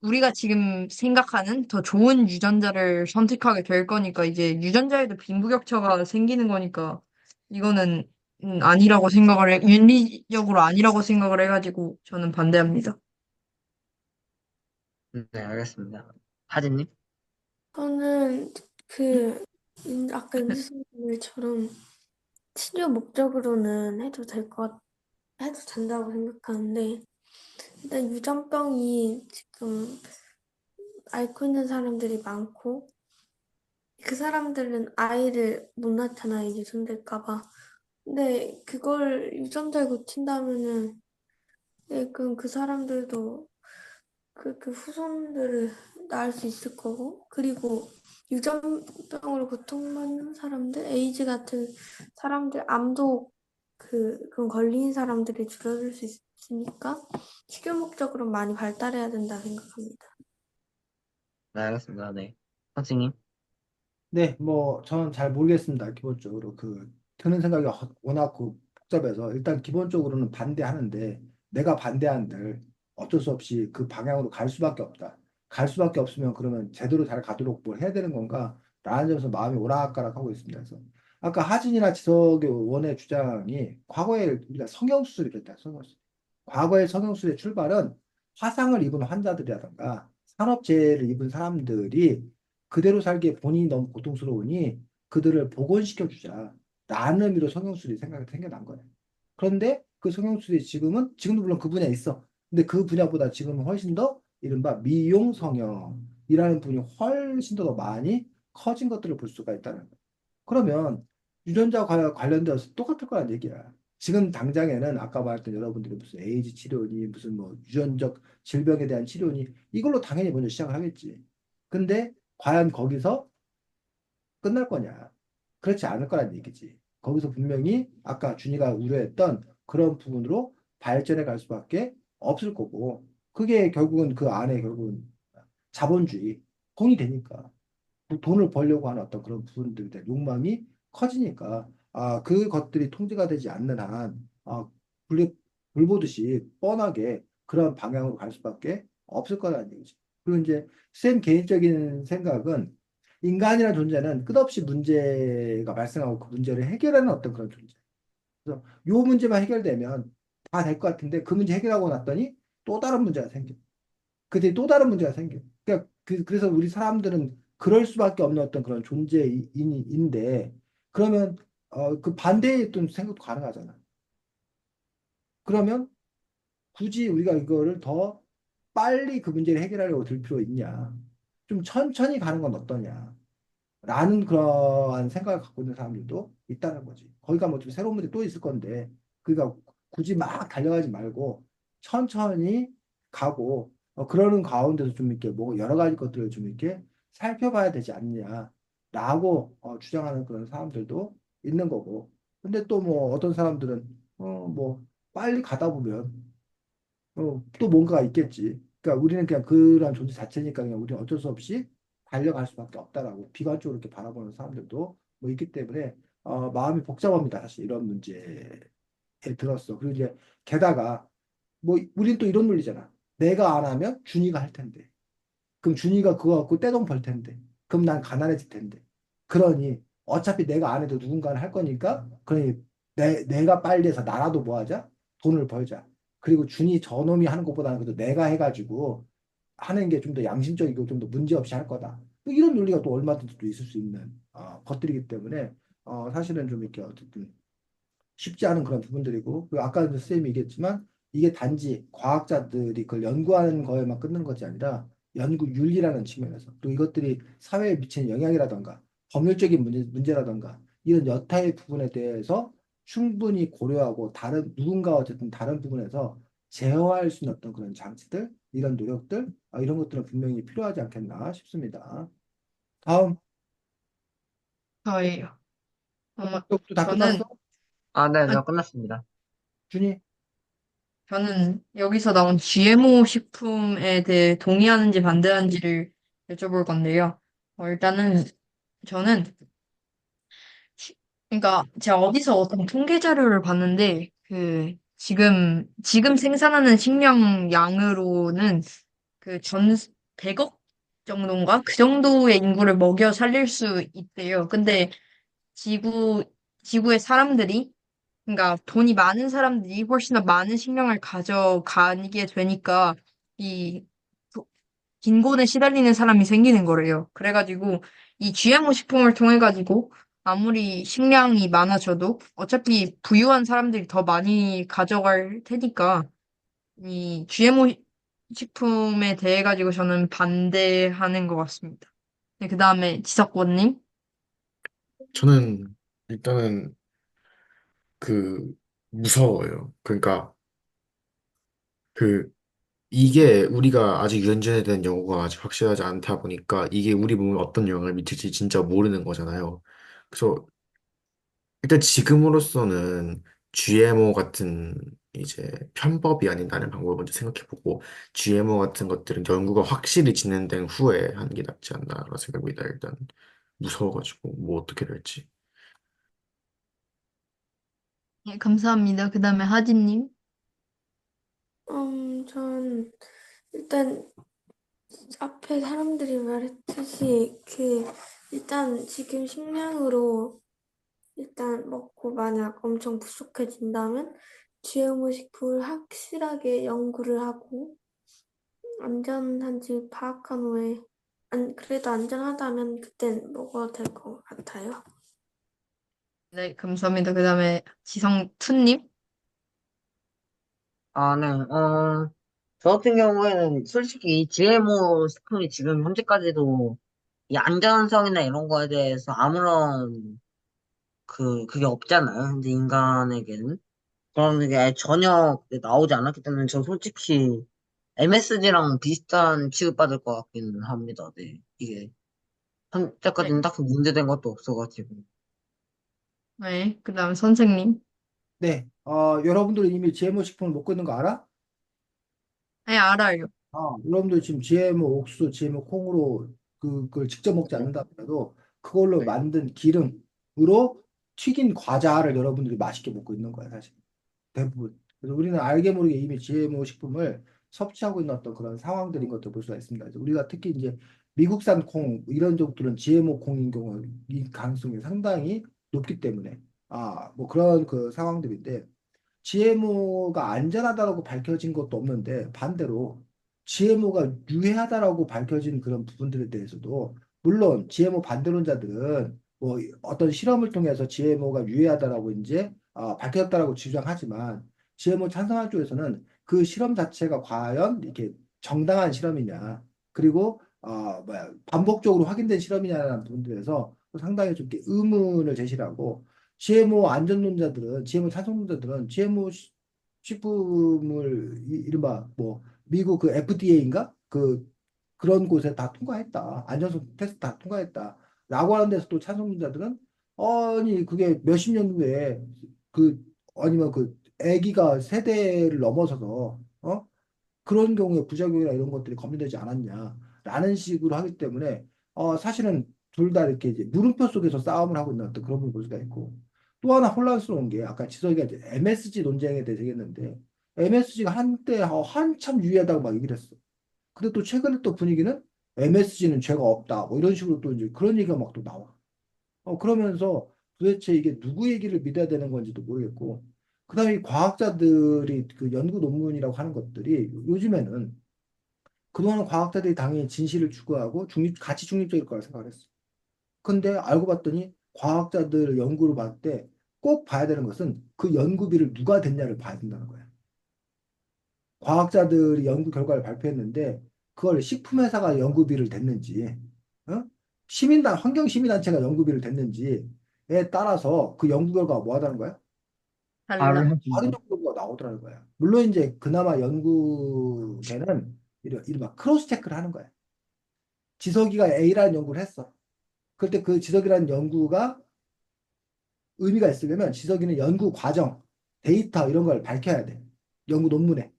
우리가 지금 생각하는 더 좋은 유전자를 선택하게 될 거니까 이제 유전자에도 빈부격차가 생기는 거니까 이거는 아니라고 윤리적으로 아니라고 생각을 해가지고 저는 반대합니다. 네, 알겠습니다. 하진님. 저는 그 아까 임수선님처럼 치료 목적으로는 해도 된다고 생각하는데 일단 유전병이 지금 앓고 있는 사람들이 많고 그 사람들은 아이를 못 낳잖아 이제 손댈까 봐. 근데 그걸 유전자를 고친다면은 그럼 그 사람들도 그 후손들을 낳을 수 있을 거고 그리고 유전병으로 고통받는 사람들, 에이즈 같은 사람들, 암도 그런 걸린 사람들이 줄어들 수 있으니까 치료 목적으로 많이 발달해야 된다 생각합니다. 네, 알겠습니다. 네. 선생님. 네, 뭐 저는 잘 모르겠습니다. 기본적으로 드는 생각이 워낙 복잡해서 일단 기본적으로는 반대하는데 내가 반대한들 어쩔 수 없이 그 방향으로 갈 수밖에 없다. 갈 수밖에 없으면 그러면 제대로 잘 가도록 뭘 해야 되는 건가? 라는 점에서 마음이 오락가락하고 있습니다. 그래서 아까 하진이나 지석의 원의 주장이 과거에 우리가 성형수술이 됐다. 성형수술. 과거의 성형수술의 출발은 화상을 입은 환자들이라던가 산업재해를 입은 사람들이 그대로 살기에 본인이 너무 고통스러우니 그들을 복원시켜 주자. 라는 의미로 성형수술이 생겨난 거예요. 그런데 그 성형수술이 지금도 물론 그 분야에 있어. 근데 그 분야보다 지금은 훨씬 더 이른바 미용 성형이라는 분이 훨씬 더 많이 커진 것들을 볼 수가 있다는 거예요. 그러면 유전자 관련돼서 똑같을 거란 얘기야. 지금 당장에는 아까 말했던 여러분들이 무슨 에이즈 치료니 무슨 뭐 유전적 질병에 대한 치료니 이걸로 당연히 먼저 시작을 하겠지. 근데 과연 거기서 끝날 거냐? 그렇지 않을 거란 얘기지. 거기서 분명히 아까 준이가 우려했던 그런 부분으로 발전해 갈 수밖에 없을 거고, 그게 결국은 그 안에 결국은 자본주의, 돈이 되니까. 돈을 벌려고 하는 어떤 그런 부분들에 대한 욕망이 커지니까 그것들이 통제가 되지 않는 한 불, 불 보듯이 뻔하게 그런 방향으로 갈 수밖에 없을 거라는 얘기죠. 그리고 이제 쌤 개인적인 생각은 인간이라는 존재는 끝없이 문제가 발생하고 그 문제를 해결하는 어떤 그런 존재. 그래서 요 문제만 해결되면 다 될 것 같은데 그 문제 해결하고 났더니 또 다른 문제가 생겨. 그때 또 다른 문제가 생겨. 그러니까 그래서 우리 사람들은 그럴 수밖에 없는 어떤 그런 존재인데 그러면 그 반대의 또 생각도 가능하잖아. 그러면 굳이 우리가 이거를 더 빨리 그 문제를 해결하려고 들 필요 있냐? 좀 천천히 가는 건 어떠냐? 라는 그러한 생각을 갖고 있는 사람들도 있다는 거지. 거기가 뭐 좀 새로운 문제 또 있을 건데, 그러니까 굳이 막 달려가지 말고 천천히 가고, 그러는 가운데서 좀 이렇게 뭐 여러 가지 것들을 좀 이렇게 살펴봐야 되지 않느냐라고 주장하는 그런 사람들도 있는 거고. 근데 또 뭐 어떤 사람들은 뭐 빨리 가다 보면 또 뭔가가 있겠지. 그러니까 우리는 그냥 그런 존재 자체니까 그냥 우리는 어쩔 수 없이 달려갈 수밖에 없다라고 비관적으로 이렇게 바라보는 사람들도 뭐 있기 때문에 마음이 복잡합니다. 사실 이런 문제에 들었어. 그리고 이제 게다가 뭐 우리는 또 이런 논리잖아. 내가 안 하면 준이가 할 텐데. 그럼 준이가 그거 갖고 떼돈 벌 텐데. 그럼 난 가난해질 텐데. 그러니 어차피 내가 안 해도 누군가는 할 거니까 그러니 내가 빨리 해서 나라도 뭐 하자? 돈을 벌자. 그리고 준이 저놈이 하는 것보다는 그래도 내가 해가지고 하는 게 좀 더 양심적이고 좀 더 문제 없이 할 거다. 또 이런 논리가 또 얼마든지 또 있을 수 있는 것들이기 때문에 사실은 좀 이렇게 어쨌든 쉽지 않은 그런 부분들이고, 그리고 아까 선생님이 얘기했지만 이게 단지 과학자들이 그걸 연구하는 거에만 끝나는 것이 아니라 연구윤리라는 측면에서, 그리고 이것들이 사회에 미치는 영향이라던가 법률적인 문제라던가 이런 여타의 부분에 대해서 충분히 고려하고 다른 누군가 어쨌든 다른 부분에서 제어할 수 있는 어떤 그런 장치들, 이런 노력들, 이런 것들은 분명히 필요하지 않겠나 싶습니다. 다음, 저예요. 쪽도 다 저는, 끝났어? 아, 네, 아, 네, 끝났습니다. 준이? 저는 여기서 나온 GMO 식품에 대해 동의하는지 반대하는지를 여쭤볼 건데요. 일단은 저는 그러니까 제가 어디서 어떤 통계 자료를 봤는데 지금 생산하는 식량 양으로는 그 전 100억 정도인가? 그 정도의 인구를 먹여 살릴 수 있대요. 근데 지구 지구의 사람들이 그러니까 돈이 많은 사람들이 훨씬 더 많은 식량을 가져가게 되니까 이 부- 빈곤에 시달리는 사람이 생기는 거래요. 그래가지고 이 GMO 식품을 통해 가지고 아무리 식량이 많아져도 어차피 부유한 사람들이 더 많이 가져갈 테니까 이 GMO 식품에 대해 가지고 저는 반대하는 것 같습니다. 네, 그다음에 지석원님. 저는 일단은 그 무서워요. 그러니까 그 이게 우리가 아직 유전자에 대한 연구가 아직 확실하지 않다 보니까 이게 우리 몸에 어떤 영향을 미칠지 진짜 모르는 거잖아요. 그래서 일단 지금으로서는 GMO 같은 이제 편법이 아닌다는 방법을 먼저 생각해보고 GMO 같은 것들은 연구가 확실히 진행된 후에 하는 게 낫지 않나라는 생각입니다. 일단 무서워가지고 뭐 어떻게 될지. 네, 감사합니다. 그다음에 하진님. 전 일단 앞에 사람들이 말했듯이 일단 지금 식량으로 일단 먹고 만약 엄청 부족해진다면 GMO 식품을 확실하게 연구를 하고 안전한지 파악한 후에 그래도 안전하다면 그땐 먹어도 될 것 같아요. 네, 감사합니다. 그다음에 지성투님. 아, 네, 저 같은 경우에는 솔직히 이 GMO 식품이 지금 현재까지도 이 안전성이나 이런 거에 대해서 아무런 그게 없잖아요. 근데 인간에게는. 그런 게 전혀 나오지 않았기 때문에 저 솔직히 MSG랑 비슷한 취급받을 것 같기는 합니다. 네. 이게 네, 현재까지는 딱히 문제된 것도 없어가지고. 네, 그다음에 선생님. 네, 여러분들 이미 GMO 식품을 먹고 있는 거 알아? 네, 알아요. 여러분들 지금 GMO 옥수수, GMO 콩으로 그걸 직접 먹지 않는다 하더라도 그걸로 만든 기름으로 튀긴 과자를 여러분들이 맛있게 먹고 있는 거야, 사실. 대부분. 그래서 우리는 알게 모르게 이미 GMO 식품을 섭취하고 있는 어떤 그런 상황들인 것도 볼 수가 있습니다. 그래서 우리가 특히 이제 미국산 콩 이런 쪽들은 GMO 콩인 경우 이 가능성이 상당히 높기 때문에 뭐 그런 그 상황들인데 GMO가 안전하다고 밝혀진 것도 없는데 반대로 GMO가 유해하다라고 밝혀진 그런 부분들에 대해서도 물론 GMO 반대론자들은 뭐 어떤 실험을 통해서 GMO가 유해하다라고 이제 밝혀졌다라고 주장하지만 GMO 찬성한 쪽에서는 그 실험 자체가 과연 이렇게 정당한 실험이냐, 그리고 반복적으로 확인된 실험이냐라는 부분들에서 상당히 좀 이렇게 의문을 제시하고 GMO 안전론자들은 GMO 찬성론자들은 GMO 식품을 이른바 뭐 미국 그 FDA인가 그런 곳에 다 통과했다. 안전성 테스트 다 통과했다. 라고 하는 데서 또 찬성론자들은 아니 그게 몇십 년 후에 그 아니면 그 아기가 세대를 넘어서서 그런 경우에 부작용이나 이런 것들이 검증되지 않았냐라는 식으로 하기 때문에 사실은 둘 다 이렇게 이제 물음표 속에서 싸움을 하고 있는 어떤 그런 부분을 볼 수가 있고 또 하나 혼란스러운 게 아까 지석이가 이제 MSG 논쟁에 대해서 얘기했는데 MSG가 한때 한참 유의하다고 막 얘기를 했어. 근데 또 최근에 또 분위기는 MSG는 죄가 없다 뭐 이런 식으로 또 이제 그런 얘기가 막 또 나와. 그러면서 도대체 이게 누구 얘기를 믿어야 되는 건지도 모르겠고, 그다음에 이 과학자들이 그 연구 논문이라고 하는 것들이 요즘에는 그동안은 과학자들이 당연히 진실을 추구하고 가치 중립적일 거라 생각을 했어. 근데 알고 봤더니 과학자들 연구를 봤을 때 꼭 봐야 되는 것은 그 연구비를 누가 댔냐를 봐야 된다는 거야. 과학자들이 연구 결과를 발표했는데 그걸 식품회사가 연구비를 댔는지, 어? 환경시민단체가 연구비를 댔는지에 따라서 그 연구 결과가 뭐 하다는 거야? 달라. 다른 다르죠. 연구가 나오더라는 거야. 물론 이제 그나마 연구계는 이른바 크로스 체크를 하는 거야. 지석이가 A라는 연구를 했어. 그때 그 지석이라는 연구가 의미가 있으려면 지석이는 연구 과정, 데이터 이런 걸 밝혀야 돼. 연구 논문에.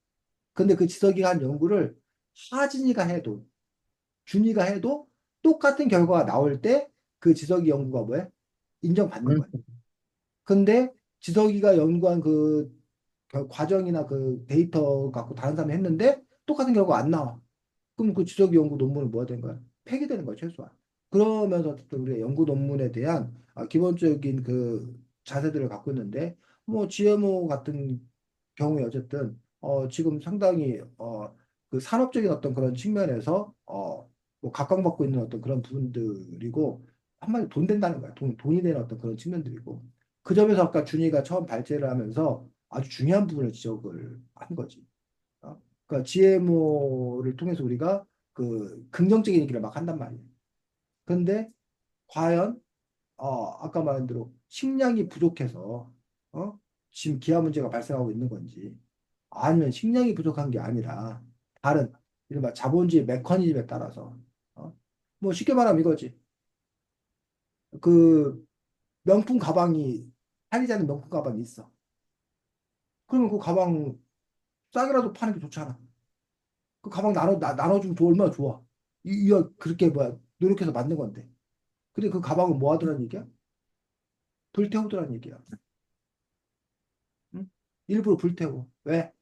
근데 그 지석이가 한 연구를 하진이가 해도 준이가 해도 똑같은 결과가 나올 때 그 지석이 연구가 뭐야? 인정받는 거야. 근데 지석이가 연구한 그 과정이나 그 데이터 갖고 다른 사람이 했는데 똑같은 결과가 안 나와. 그럼 그 지석이 연구 논문은 뭐가 되는 거야? 폐기되는 거야, 최소한. 그러면서 어쨌든 우리가 연구 논문에 대한 기본적인 그 자세들을 갖고 있는데, 뭐 GMO 같은 경우에 어쨌든 지금 상당히 그 산업적인 어떤 그런 측면에서 뭐 각광받고 있는 어떤 그런 부분들이고 한마디로 돈 된다는 거야. 돈이 되는 어떤 그런 측면들이고 그 점에서 아까 준이가 처음 발제를 하면서 아주 중요한 부분을 지적을 한 거지. 그러니까 GMO를 통해서 우리가 그 긍정적인 얘기를 막 한단 말이에요. 근데 과연 아까 말한 대로 식량이 부족해서 지금 기아 문제가 발생하고 있는 건지 아니면 식량이 부족한 게 아니라 다른 이른바 자본주의 메커니즘에 따라서 뭐 쉽게 말하면 이거지. 그 명품 가방이 팔리지 않는 명품 가방이 있어. 그러면 그 가방 싸게라도 파는 게 좋잖아. 그 가방 나눠주면 얼마나 좋아. 이거 그렇게 뭐야 노력해서 만든 건데. 근데 그 가방은 뭐 하더란 얘기야? 불태우더란 얘기야. 응? 일부러 불태워. 왜?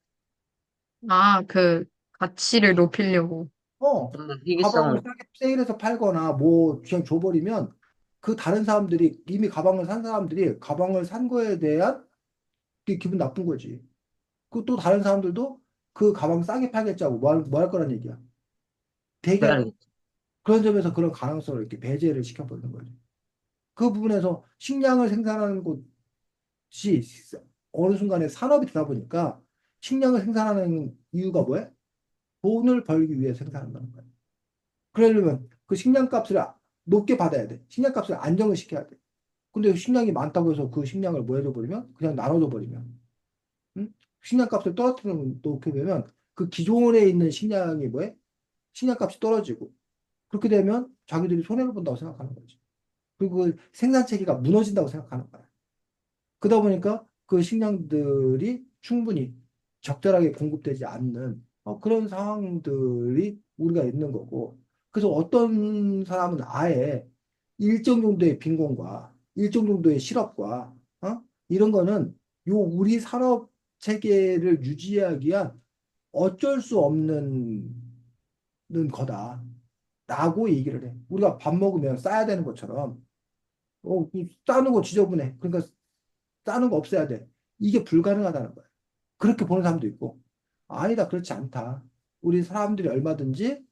아, 그 가치를 높이려고. 어, 좀 더 가방을 희귀성을. 싸게 세일해서 팔거나 뭐 그냥 줘버리면 그 다른 사람들이 이미 가방을 산 사람들이 가방을 산 거에 대한 게 기분 나쁜 거지. 그 또 다른 사람들도 그 가방 싸게 팔겠자고 뭐 할 거란 얘기야. 되게 기다리겠죠. 그런 점에서 그런 가능성을 이렇게 배제를 시켜버리는 거지. 그 부분에서 식량을 생산하는 곳이 어느 순간에 산업이 되다 보니까 식량을 생산하는 이유가 뭐야? 돈을 벌기 위해 생산한다는 거야. 그러려면 그 식량값을 높게 받아야 돼. 식량값을 안정을 시켜야 돼. 근데 식량이 많다고 해서 그 식량을 뭐 해줘 버리면 그냥 나눠줘 버리면 응? 식량값을 떨어뜨리는 놓게 되면 그 기존에 있는 식량이 뭐해? 식량값이 떨어지고 그렇게 되면 자기들이 손해를 본다고 생각하는 거지. 그리고 그 생산 체계가 무너진다고 생각하는 거야. 그러다 보니까 그 식량들이 충분히 적절하게 공급되지 않는 그런 상황들이 우리가 있는 거고. 그래서 어떤 사람은 아예 일정 정도의 빈곤과 일정 정도의 실업과 이런 거는 요 우리 산업 체계를 유지하기 위한 어쩔 수 없는 거다라고 얘기를 해. 우리가 밥 먹으면 싸야 되는 것처럼 싸는 거 지저분해. 그러니까 싸는 거 없애야 돼. 이게 불가능하다는 거야. 그렇게 보는 사람도 있고, 아니다, 그렇지 않다. 우리 사람들이 얼마든지,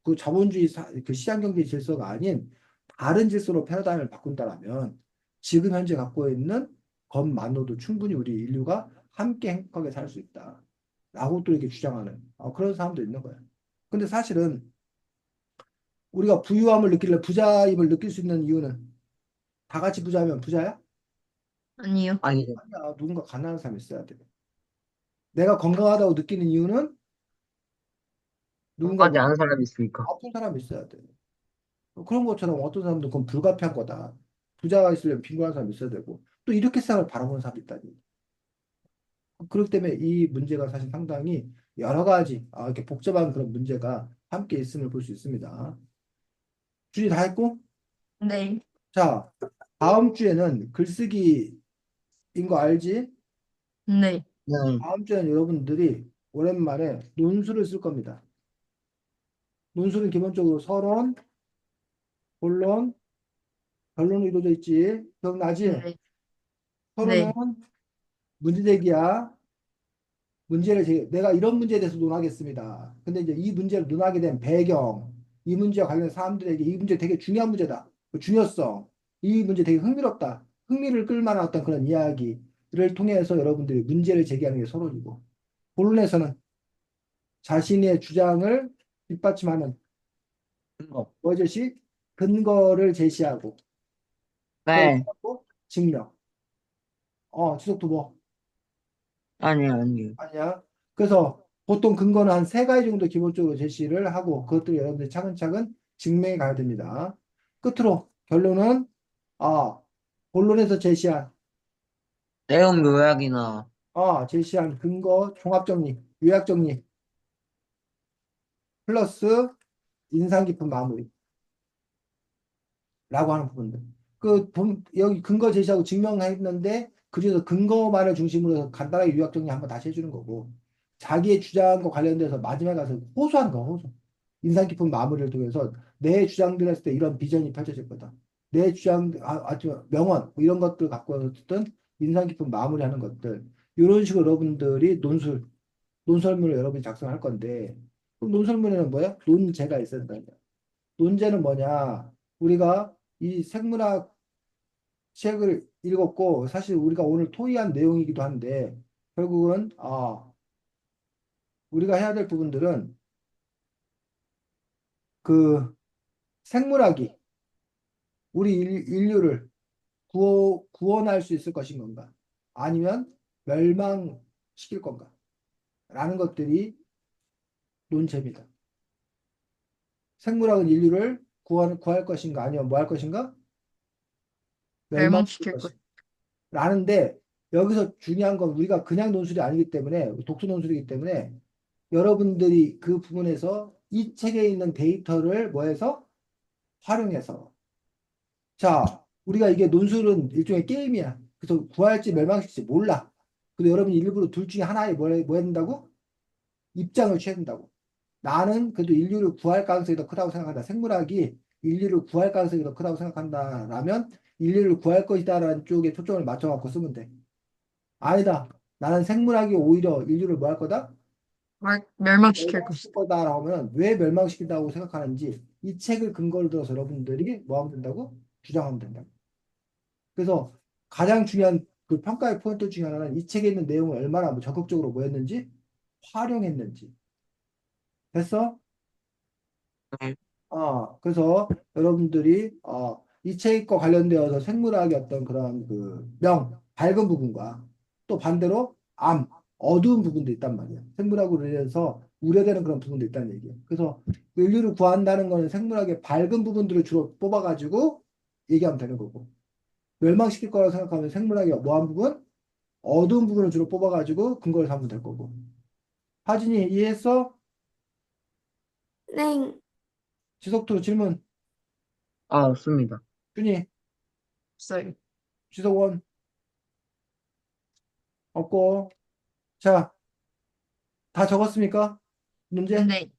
그 자본주의, 그 시장경제 질서가 아닌 다른 질서로 패러다임을 바꾼다라면 지금 현재 갖고 있는 것만으로도 충분히 우리 인류가 함께 행복하게 살 수 있다. 라고 또 이렇게 주장하는 그런 사람도 있는 거예요. 근데 사실은 우리가 부유함을 느끼려 부자임을 느낄 수 있는 이유는 다 같이 부자면 부자야? 아니요. 아니죠. 아니야. 누군가 가난한 사람이 있어야 돼. 내가 건강하다고 느끼는 이유는 누군가 건강하지 않은 사람이 있으니까. 아픈 사람이 있어야 돼. 그런 것처럼 어떤 사람도 그건 불가피한 거다. 부자가 있으려면 빈곤한 사람이 있어야 되고 또 이렇게 세상을 바라보는 사람이 있다니. 그렇기 때문에 이 문제가 사실 상당히 여러 가지 이렇게 복잡한 그런 문제가 함께 있음을 볼 수 있습니다. 준이 다 했고? 네. 자, 다음 주에는 글쓰기인 거 알지? 네. 네. 다음 주에는 여러분들이 오랜만에 논술을 쓸 겁니다. 논술은 기본적으로 서론, 본론, 결론으로 이루어져 있지. 기억나지? 네. 서론은 네. 문제제기야. 내가 이런 문제에 대해서 논하겠습니다. 근데 이제 이 문제를 논하게 된 배경, 이 문제와 관련 사람들에게 이 문제 되게 중요한 문제다. 그 중요성, 이 문제 되게 흥미롭다. 흥미를 끌만한 어떤 그런 이야기를 통해서 여러분들이 문제를 제기하는 게 서론이고, 본론에서는 자신의 주장을 뒷받침하는 근거. 뭐듯이 근거를 제시하고, 그걸 네. 갖고 증명. 지속도 뭐? 아니요, 아니요. 아니야. 그래서 보통 근거는 한 세 가지 정도 기본적으로 제시를 하고 그것들을 여러분들이 차근차근 증명해 가야 됩니다. 끝으로 결론은 아 본론에서 내용 요약이나, 제시한 근거 종합 정리, 요약 정리 플러스 인상 깊은 마무리라고 하는 부분들. 여기 근거 제시하고 증명했는데 그중에서 근거만을 중심으로 해서 간단하게 요약 정리 한번 다시 해주는 거고 자기의 주장과 관련돼서 마지막에 가서 호소하는 거 호소. 인상 깊은 마무리를 통해서 내 주장들 했을 때 이런 비전이 펼쳐질 거다. 내 주장, 아주 명언, 뭐 이런 것들 갖고 와서 어쨌든 인상 깊은 마무리하는 것들. 이런 식으로 여러분들이 논설문을 여러분이 작성할 건데, 그럼 논설문에는 뭐야? 논제가 있어야 된다. 논제는 뭐냐? 우리가 이 생물학 책을 읽었고, 사실 우리가 오늘 토의한 내용이기도 한데, 결국은, 우리가 해야 될 부분들은 그 생물학이 우리 인류를 구원할 수 있을 것인 건가? 아니면 멸망시킬 건가? 라는 것들이 논제입니다. 생물학은 인류를 구할 것인가? 아니면 뭐 할 것인가? 멸망시킬 멸망시킬 것. 것인가? 라는데 여기서 중요한 건 우리가 그냥 논술이 아니기 때문에 독서 논술이기 때문에 여러분들이 그 부분에서 이 책에 있는 데이터를 뭐해서 활용해서 자, 우리가 이게 논술은 일종의 게임이야. 그래서 구할지 멸망시킬지 몰라. 근데 여러분이 일부러 둘 중에 하나에 뭐 해야 된다고? 입장을 취해야 된다고. 나는 그래도 인류를 구할 가능성이 더 크다고 생각한다. 생물학이 인류를 구할 가능성이 더 크다고 생각한다라면 인류를 구할 것이다라는 쪽에 초점을 맞춰갖고 쓰면 돼. 아니다. 나는 생물학이 오히려 인류를 뭐 할 거다? 멸망시킬 멸망시킬 것이다. 거다라고 하면 왜 멸망시킨다고 생각하는지 이 책을 근거로 들어서 여러분들이 뭐 하면 된다고? 주장하면 된다. 그래서 가장 중요한 그 평가의 포인트 중에 하나는 이 책에 있는 내용을 얼마나 뭐 적극적으로 뭐 했는지 활용했는지. 됐어? 네. 그래서 여러분들이 이 책과 관련되어서 생물학의 어떤 그런 밝은 부분과 또 반대로 어두운 부분도 있단 말이야. 생물학으로 인해서 우려되는 그런 부분도 있다는 얘기야. 그래서 인류를 구한다는 거는 생물학의 밝은 부분들을 주로 뽑아가지고 얘기하면 되는 거고. 멸망시킬 거라고 생각하면 생물학의 뭐한 부분? 어두운 부분을 주로 뽑아가지고 근거를 삼으면 될 거고. 하진이 이해했어? 네, 지속투 질문. 없습니다. 준이, 없어요. 지속원 없고. 자, 다 적었습니까? 문제? 네. 음.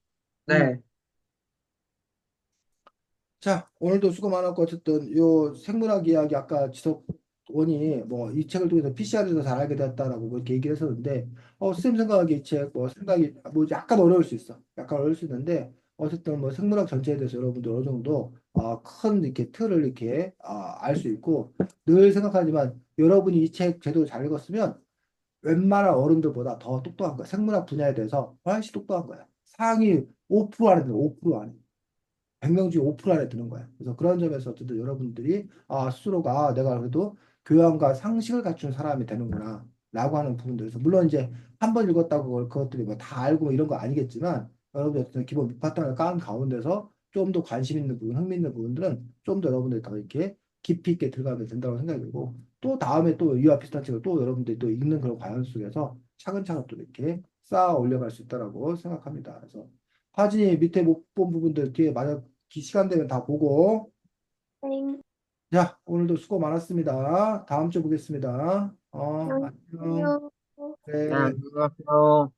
네. 자, 오늘도 수고 많았고 어쨌든 요 생물학 이야기 아까 지석원이 뭐 이 책을 통해서 PCR에서 잘 알게 됐다라고 뭐 이렇게 얘기를 했었는데 선생님 생각하기에 이 책 뭐 생각이 뭐 약간 어려울 수 있어. 약간 어려울 수 있는데 어쨌든 뭐 생물학 전체에 대해서 여러분들 어느 정도 큰 이렇게 틀을 이렇게 알 수 있고 늘 생각하지만 여러분이 이 책 제대로 잘 읽었으면 웬만한 어른들보다 더 똑똑한 거야. 생물학 분야에 대해서 훨씬 똑똑한 거야. 상위 5% 안에 드는 5% 안에. 100명 중에 5% 안에 드는 거야. 그래서 그런 점에서 어쨌든 여러분들이 스스로가 내가 그래도 교양과 상식을 갖춘 사람이 되는구나 라고 하는 부분들에서 물론 이제 한 번 읽었다고 그것들이 뭐 다 알고 뭐 이런 거 아니겠지만 여러분들 어쨌든 기본 밑바탕을 깐 가운데서 좀 더 관심 있는 부분, 흥미 있는 부분들은 좀 더 여러분들이 더 이렇게 깊이 있게 들어가면 된다고 생각이 들고 또 다음에 또 이와 비슷한 책을 또 여러분들이 또 읽는 그런 과정 속에서 차근차근 또 이렇게 쌓아 올려갈 수 있다라고 생각합니다. 그래서 하진이 밑에 못 본 부분들 뒤에 마저 시간 되면 다 보고. 땡. 자, 오늘도 수고 많았습니다. 다음 주에 보겠습니다. 안녕. 안녕. 네, 네. 안녕하세요.